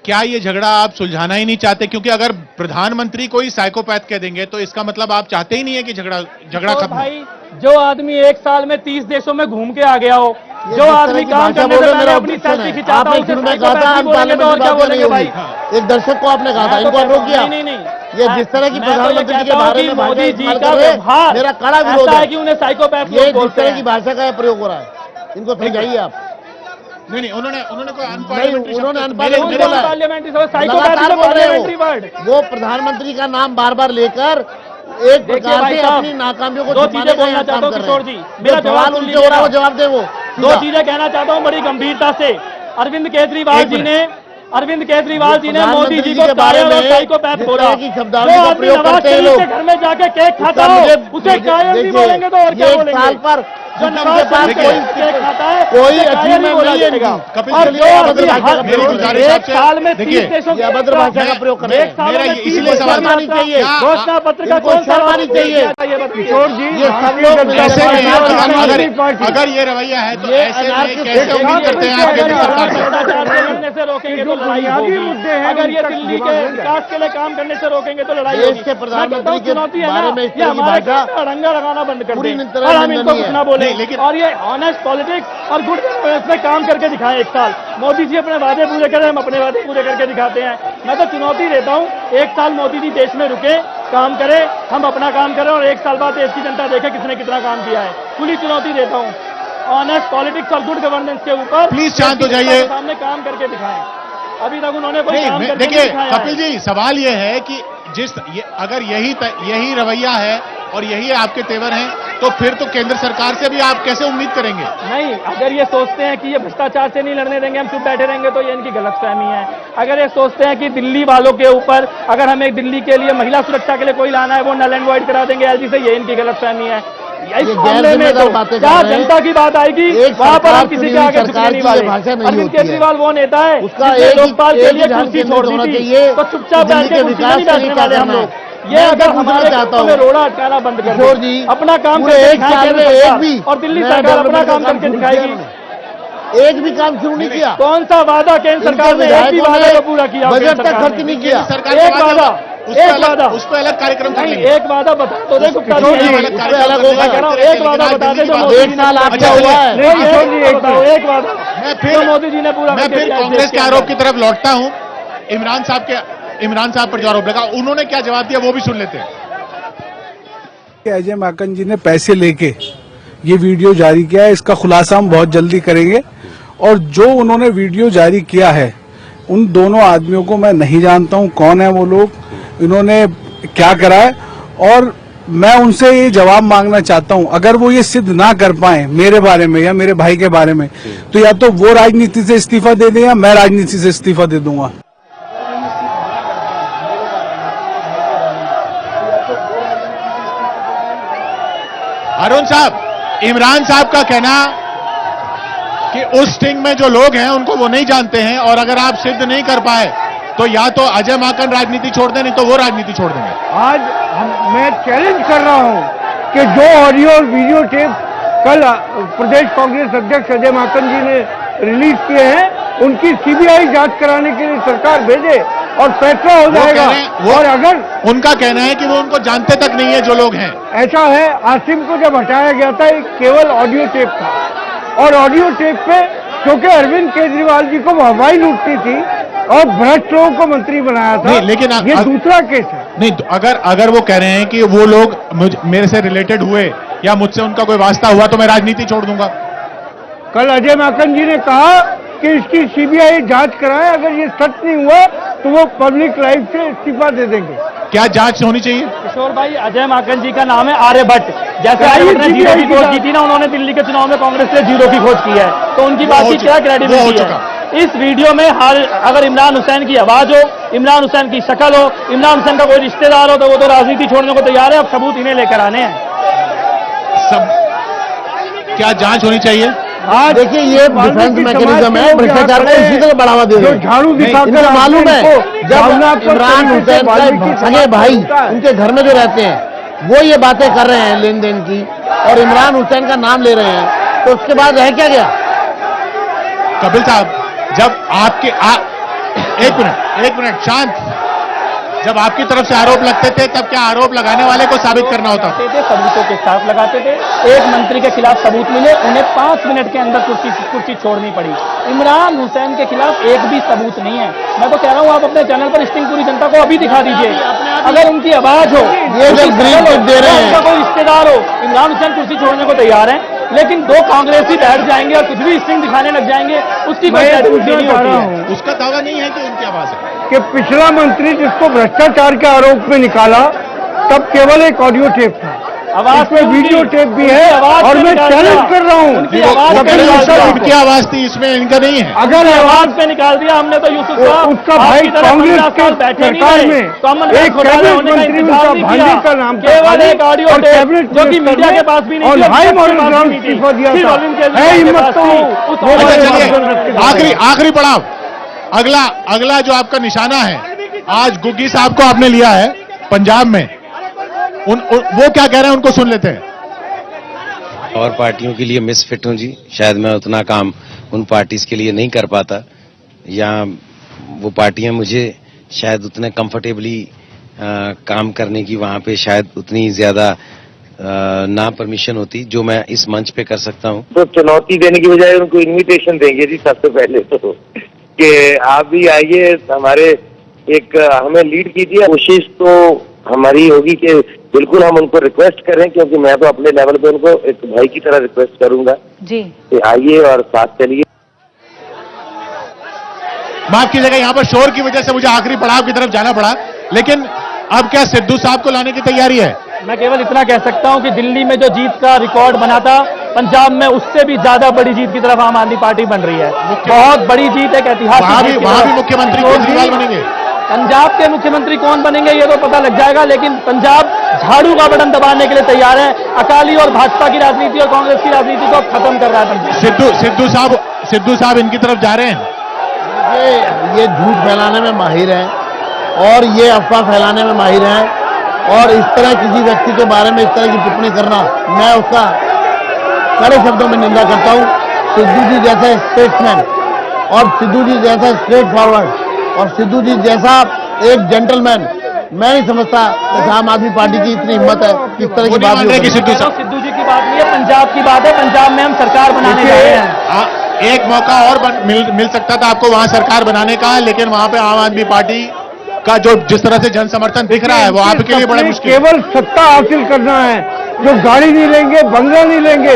क्या ये झगड़ा आप सुलझाना ही नहीं चाहते? क्योंकि अगर प्रधानमंत्री को ही साइकोपैथ कह देंगे तो इसका मतलब आप चाहते ही नहीं है कि झगड़ा तो खत्म। भाई, जो आदमी 1 साल में 30 देशों में घूम के आ गया हो, जो आदमी काम करने से पहले अपनी सेल्फी खिंचाता हो, उसे साइकोपैथ बोलेंगे तो और क्या बोलेंगे भाई? एक दर्शक को आपने कहा था, इनको रोक किया। नहीं, ये जिस तरह की प्रधानमंत्री के बारे में मोदी जी का व्यवहार मेरा कड़ा विरोध है कि उन्हें साइकोपैथ ये जिस तरह की भाषा का प्रयोग हो रहा है, इनको समझाइए आप। नहीं, उन्होंने कोई नहीं, उन्होंने पार्लियामेंट्री लगातार बोल रहे हो। वो प्रधानमंत्री का नाम बार बार लेकर एक प्रकार से अपनी नाकामियों को दो छुपाने चीजें का बोलना काम चाहता हूँ कर रहे किशोर हैं। जी, मेरा जो जवाब सवाल सुन उनसे हो रहा है वो लीजिएगा। जवाब दे वो दो चीजें कहना चाहता हूँ बड़ी गंभीरता से। अरविंद केजरीवाल जी ने मोदी जी को कायर और साइकोपैथ बोला। जो आदमी नवाज शरीफ के घर में जाके केक खाता हो उसे कायर नहीं बोलेंगे तो और क्या बोलेंगे? साल पर जो नवाज शरीफ केक खाता है कोई उसे कायर नहीं बोला अचीवमेंट जाएगा। कपिल और जी, जो आदमी मेरी गुजारिश एक आपसे, साल में देखिए, 30 देशों की अभद्र भाषा का प्रयोग कर रहे हैं। एक साल मेरा में ये 30 इसलिए देशों सवाल की आनी चाहिए। यात्रा, घोषणा पत्र का इनको कौन सा शर्म आनी चाहिए। किशोर जी, ये सब लोग ऐसे में पार्टी अगर ये रवैया है तो ये ऐसे में अनार्किस्ट कैसे है। उम्मीद करते हैं आप केंद्र सरकार से? भ्रष्टाचार से लड़ने से रोकेंगे तो लड़ाई बुनियादी होगी। मुद्दे हैं, अगर ये उन तक दिल्ली विवाद के हो जाए। विकास के लिए काम करने से रोकेंगे तो लड़ाई देश होगी। के प्रधानमंत्री मैं कहता हूं, के चुनौती है बारे ना, में इस ये तरह की हमारे भाषा अड़ंगा लगाना बंद कर पूरी दें तरह और हम इनको निंदनीय कुछ है। ना बोले। नहीं, लेकिन- और ये ऑनेस्ट पॉलिटिक्स और गुड गवर्नेंस में काम करके दिखाएं। एक साल मोदी जी अपने वादे पूरे करें, हम अपने वादे पूरे करके दिखाते हैं। मैं तो चुनौती देता हूँ, एक साल मोदी जी देश में रुके, काम करें, हम अपना काम करें और एक साल बाद देश की जनता देखे किसने कितना काम किया है। खुली चुनौती देता हूँ ऑनेस्ट पॉलिटिक्स और गुड गवर्नेंस के ऊपर। प्लीज शांत हो जाइए। सामने काम करके दिखाएं। अभी तक उन्होंने कोई काम नहीं, करके देखिए नहीं दिखाया है। कपिल जी, सवाल ये है कि अगर यही रवैया है और यही आपके तेवर हैं तो फिर तो केंद्र सरकार से भी आप कैसे उम्मीद करेंगे? नहीं, अगर ये सोचते हैं कि ये भ्रष्टाचार से नहीं लड़ने देंगे, हम चुप बैठे रहेंगे, तो ये इनकी गलतफहमी है। अगर ये सोचते हैं कि दिल्ली वालों के ऊपर अगर हमें दिल्ली के लिए महिला सुरक्षा के लिए कोई लाना है वो नल एंड वॉइड करा देंगे एलजी से, ये इनकी गलतफहमी है। इस मामले में तो जहाँ जनता की बात आएगी वहां पर हम किसी के आगे झुकने नहीं वाले। अरविंद केजरीवाल वो नेता है जिसने लोकपाल के लिए कुर्सी छोड़ दी थी, तो चुपचाप बैठ के कुर्सी में नहीं बैठने वाले हम लोग। ये अगर हमारे में रोड़ा अटकाना बंद कर किशोर दे, जी, अपना काम पूरे करके एक साल दिखाएं में केंद्र एक सरकार, भी और दिल्ली नया सरकार अपना डेवलपमेंट काम का करके शुरू किया दिखाएगी। उन्होंने। एक भी काम शुरू नहीं किया। कौन सा वादा केंद्र सरकार ने एक भी वादा को पूरा किया? बजट तक खर्च नहीं किया। सरकार एक वादा, एक वादा, उस पर अलग कार्यक्रम कर नहीं, लेंगे। एक वादा बता तो दे गुप्ता जी, किशोर जी, उस पे अलग होगा। कह रहा हूं, एक वादा बता दे जो मोदी एक जी ने साल पूरा आपका किया। हुआ है। नहीं, किशोर जी, एक बताओ, एक वादा मैं जो मोदी जी ने पूरा मैं करके फिर दिया इस कांग्रेस देश के अंदर। आरोप की तरफ लौटता हूं। इमरान साहब पर जो आरोप लगा, उन्होंने क्या जवाब दिया वो भी सुन लेते हैं। अजय माकन जी ने पैसे लेके ये वीडियो जारी किया है, इसका खुलासा हम बहुत जल्दी करेंगे। और जो उन्होंने वीडियो जारी किया है, उन दोनों आदमियों को मैं नहीं जानता हूं कौन है वो लोग, इन्होंने क्या करा है, और मैं उनसे ये जवाब मांगना चाहता हूं। अगर वो ये सिद्ध ना कर पाए मेरे बारे में या मेरे भाई के बारे में, तो या तो वो राजनीति से इस्तीफा दे दें या मैं राजनीति से इस्तीफा दे दूंगा। अरुण साहब, इमरान साहब का कहना कि उस स्टिंग में जो लोग हैं उनको वो नहीं जानते हैं, और अगर आप सिद्ध नहीं कर पाए तो या तो अजय माकन राजनीति छोड़ दें, नहीं तो वो राजनीति छोड़ देंगे। आज मैं चैलेंज कर रहा हूं कि जो ऑडियो और वीडियो टेप कल प्रदेश कांग्रेस अध्यक्ष अजय माकन जी ने रिलीज किए हैं, उनकी सीबीआई जांच कराने के लिए सरकार भेजे और फैसला हो जाएगा। और अगर उनका कहना है कि वो उनको जानते तक नहीं है जो लोग हैं। ऐसा है, आसिम को जब हटाया गया था एक केवल ऑडियो टेप था, और ऑडियो टेप पे क्योंकि अरविंद केजरीवाल जी को हवाई लूटनी थी और भ्रष्ट लोगों को मंत्री बनाया था, नहीं, लेकिन ये दूसरा केस है। नहीं, तो अगर वो कह रहे हैं कि वो लोग मेरे से रिलेटेड हुए या मुझसे उनका कोई वास्ता हुआ तो मैं राजनीति छोड़ दूंगा। कल अजय माकन जी ने कहा कि इसकी सीबीआई जांच कराए, अगर ये सच नहीं हुआ तो वो पब्लिक लाइफ से इस्तीफा दे देंगे। क्या जांच होनी चाहिए? किशोर भाई, अजय माकन जी का नाम है आर्यभट्ट। जैसे आर्यभट्ट ने जीरो की खोज की थी ना, उन्होंने दिल्ली के चुनाव में कांग्रेस से जीरो की खोज की है, तो उनकी बात की क्या क्रेडिबिलिटी है? इस वीडियो में अगर इमरान हुसैन की आवाज हो, इमरान हुसैन की शक्ल हो, इमरान हुसैन का कोई रिश्तेदार हो, तो वो तो राजनीति छोड़ने को तैयार है। अब सबूत इन्हें लेकर आने हैं। क्या जांच होनी चाहिए? हाँ, देखिए ये डिफेंस मैकेनिज्म है, भ्रष्टाचार को इसी तरह बढ़ावा दे रहे हैं। झाड़ू दिखाकर इनको मालूम है जब इमरान हुसैन का सगे भाई उनके घर में जो रहते हैं वो ये बातें कर रहे हैं लेन देन की, और इमरान हुसैन का नाम ले रहे हैं, तो उसके बाद रह क्या गया? कपिल साहब, जब आपके एक मिनट शांत, जब आपकी तरफ से आरोप लगते थे तब क्या आरोप लगाने वाले को साबित करना होता? सबूतों के साथ लगाते थे। एक मंत्री के खिलाफ सबूत मिले, उन्हें 5 मिनट के अंदर कुर्सी छोड़नी पड़ी। इमरान हुसैन के खिलाफ एक भी सबूत नहीं है। मैं तो कह रहा हूं, आप अपने चैनल पर स्टिंग पूरी जनता को अभी दिखा दीजिए। अगर उनकी आवाज हो, ये जब ग्रीन टिक दे रहे हैं, उनका कोई रिश्तेदार हो, इमरान हुसैन कुर्सी छोड़ने को तैयार है। लेकिन दो कांग्रेसी बैठ जाएंगे और कुछ भी स्ट्रिंग दिखाने लग जाएंगे, उसकी कोई मैं credibility पूछना नहीं चाह होती रहा है। हूं उसका दावा नहीं है कि उनकी आवाज है। कि पिछला मंत्री जिसको भ्रष्टाचार के आरोप में निकाला तब केवल एक ऑडियो टेप था, आवाज इसमें तो उनकी- वीडियो टेप भी है आवाज और पे मैं निकाल चैलेंज दिया। कर रहा हूं उनकी वो आवाज पे कपिल निकाल मिश्रा दिया। जी इनकी आवाज थी, इसमें इनका नहीं है। अगर आवाज पे निकाल दिया हमने तो यूसुफ वो साहब, उसका भाई आपकी तरह कांग्रेस 15 के साल बैठे नहीं सरकार रहे, में कॉमनवेल्थ एक घोटाला कैबिनेट होने का मंत्री इंतजार उनका नहीं भांजे किया। का नाम था केवल खाली, एक ऑडियो और टेप कैबिनेट जो कि मिनिस्टर मीडिया ने के पास भी नहीं और थी और हाई विपक्ष के मॉडल पास ग्राउंड भी नहीं थी। इस्तीफा दिया सिर्फ था। अरविंद है केजरीवाल के हिम्मत पास तो थी। वो उस वाले अच्छा ऑडियो चलिए, मॉडल रख के आखिरी पड़ाव, अगला जो आपका निशाना है, आज गुग्गी साहब को आपने लिया है पंजाब में, वो क्या कह रहे हैं उनको सुन लेते हैं। और पार्टियों के लिए मिसफिट हूं जी, शायद मैं उतना काम उन पार्टीज के लिए नहीं कर पाता, या वो पार्टियां मुझे शायद उतने कंफर्टेबली काम करने की वहां पे शायद उतनी ज्यादा ना परमिशन होती जो मैं इस मंच पे कर सकता हूं। तो चुनौती देने की बजाय उनको इनविटेशन देंगे जी सबसे पहले तो, कि आप भी आइए, हमारे एक हमें लीड कीजिए। कोशिश तो हमारी होगी कि बिल्कुल हम उनको रिक्वेस्ट करें, क्योंकि मैं तो अपने लेवल पे उनको एक भाई की तरह रिक्वेस्ट करूंगा जी कि आइए और साथ चलिए। माफ कीजिएगा, यहाँ पर शोर की वजह से मुझे आखिरी पड़ाव की तरफ जाना पड़ा, लेकिन अब क्या सिद्धू साहब को लाने की तैयारी है? मैं केवल इतना कह सकता हूं कि दिल्ली में जो जीत का रिकॉर्ड बना था, पंजाब में उससे भी ज्यादा बड़ी जीत की तरफ आम आदमी पार्टी बन रही है। बहुत बड़ी जीत, एक ऐतिहासिक जीत की वहां भी तरफ। मुख्यमंत्री केजरीवाल बनेंगे। पंजाब के मुख्यमंत्री कौन बनेंगे ये तो पता लग जाएगा, लेकिन पंजाब झाड़ू का बटन दबाने के लिए तैयार है। अकाली और भाजपा की राजनीति और कांग्रेस की राजनीति को खत्म कर रहा है पंजाब। सिद्धू साहब इनकी तरफ जा रहे हैं। ये झूठ फैलाने में माहिर हैं और ये अफवाह फैलाने में माहिर हैं, और इस तरह किसी व्यक्ति के बारे में इस तरह की टिप्पणी करना, मैं उसका कड़े शब्दों में निंदा करता हूं। सिद्धू जी जैसे स्टेट्समैन और सिद्धू जी जैसा स्ट्रेट फॉरवर्ड और सिद्धू जी जैसा एक जेंटलमैन, मैं नहीं समझता कि आम आदमी पार्टी की इतनी हिम्मत है कि इस तरह की बात सिद्धू साहब सिद्धू जी की बात नहीं है, पंजाब की बात है। पंजाब में हम सरकार बनाने जा रहे हैं। एक मौका और मिल सकता था आपको वहां सरकार बनाने का, लेकिन वहां पे आम आदमी पार्टी का जो जिस तरह से जन समर्थन दिख रहा है वो आपके लिए बड़ा मुश्किल है। केवल सत्ता हासिल करना है, जो गाड़ी नहीं लेंगे, बंगला नहीं लेंगे।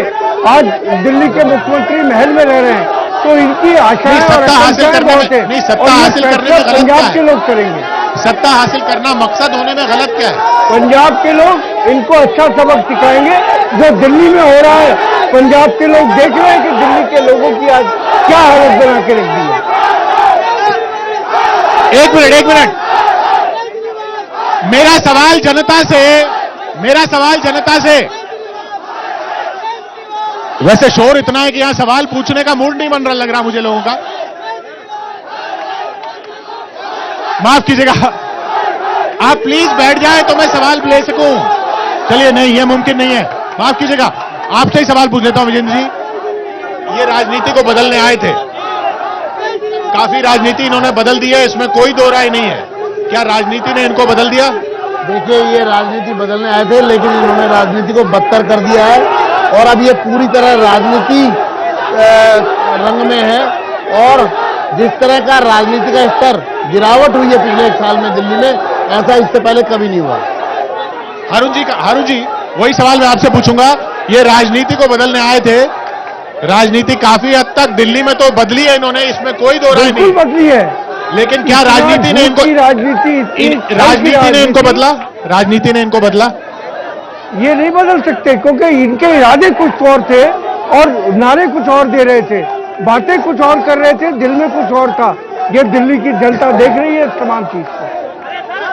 आज दिल्ली के मुख्यमंत्री महल में रह रहे हैं, तो इनकी आशाएं और सत्ता हासिल आकांक्षाएं करने बहुत है। में, नहीं, सत्ता और ये हासिल करने में फैसला गलत क्या पंजाब के है? लोग करेंगे। सत्ता हासिल करना मकसद होने में गलत क्या है? पंजाब के लोग इनको अच्छा सबक सिखाएंगे। जो दिल्ली में हो रहा है, पंजाब के लोग देख रहे हैं कि दिल्ली के लोगों की आज क्या हालत बना के रख दी है। एक मिनट, मेरा सवाल जनता से, वैसे शोर इतना है कि यहां सवाल पूछने का मूड नहीं बन रहा, लग रहा मुझे लोगों का। माफ कीजिएगा, आप प्लीज बैठ जाए तो मैं सवाल ले सकूं। चलिए, नहीं, यह मुमकिन नहीं है, माफ कीजिएगा। आपसे ही सवाल पूछ लेता हूं विजेंद्र जी, ये राजनीति को बदलने आए थे, काफी राजनीति इन्होंने बदल दी है, इसमें कोई दो राय नहीं है। क्या राजनीति ने इनको बदल दिया? देखिए, ये राजनीति बदलने आए थे, लेकिन इन्होंने राजनीति को बदतर कर दिया है, और अब ये पूरी तरह राजनीति रंग में है। और जिस तरह का राजनीति का स्तर गिरावट हुई है पिछले एक साल में दिल्ली में, ऐसा इससे पहले कभी नहीं हुआ। हारून जी, वही सवाल मैं आपसे पूछूंगा। ये राजनीति को बदलने आए थे, राजनीति काफी हद तक दिल्ली में तो बदली है इन्होंने, इसमें कोई दो राय नहीं, बदली है, लेकिन क्या राजनीति ने इनको बदला? राजनीति ने इनको बदला? ये नहीं बदल सकते, क्योंकि इनके इरादे कुछ और थे और नारे कुछ और दे रहे थे, बातें कुछ और कर रहे थे, दिल में कुछ और था। ये दिल्ली की जनता देख रही है इस तमाम चीज को।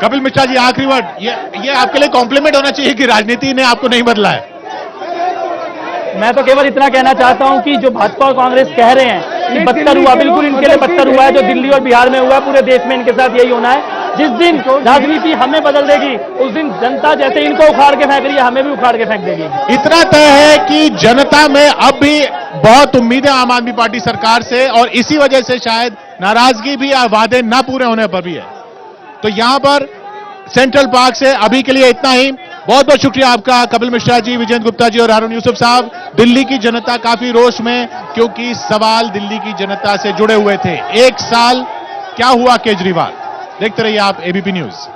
कपिल मिश्रा जी, आखिरी वर्ड, ये आपके लिए कॉम्प्लीमेंट होना चाहिए कि राजनीति ने आपको नहीं बदला है। मैं तो केवल इतना कहना चाहता हूं कि जो भाजपा और कांग्रेस कह रहे हैं कि बदतर हुआ, बिल्कुल इनके लिए बदतर हुआ है। जो दिल्ली और बिहार में हुआ है, पूरे देश में इनके साथ यही होना है। जिस दिन राजनीति हमें बदल देगी, उस दिन जनता जैसे इनको उखाड़ के फेंक रही है, हमें भी उखाड़ के फेंक देगी। इतना तय है कि जनता में अब भी बहुत उम्मीद है आम आदमी पार्टी सरकार से, और इसी वजह से शायद नाराजगी भी वादे न पूरे होने पर भी है। तो यहां पर सेंट्रल पार्क से अभी के लिए इतना ही। बहुत बहुत शुक्रिया आपका कपिल मिश्रा जी, विजेंद्र गुप्ता जी और हारून यूसुफ साहब। दिल्ली की जनता काफी रोष में, क्योंकि सवाल दिल्ली की जनता से जुड़े हुए थे। एक साल क्या हुआ केजरीवाल? देखते रहिए आप एबीपी न्यूज।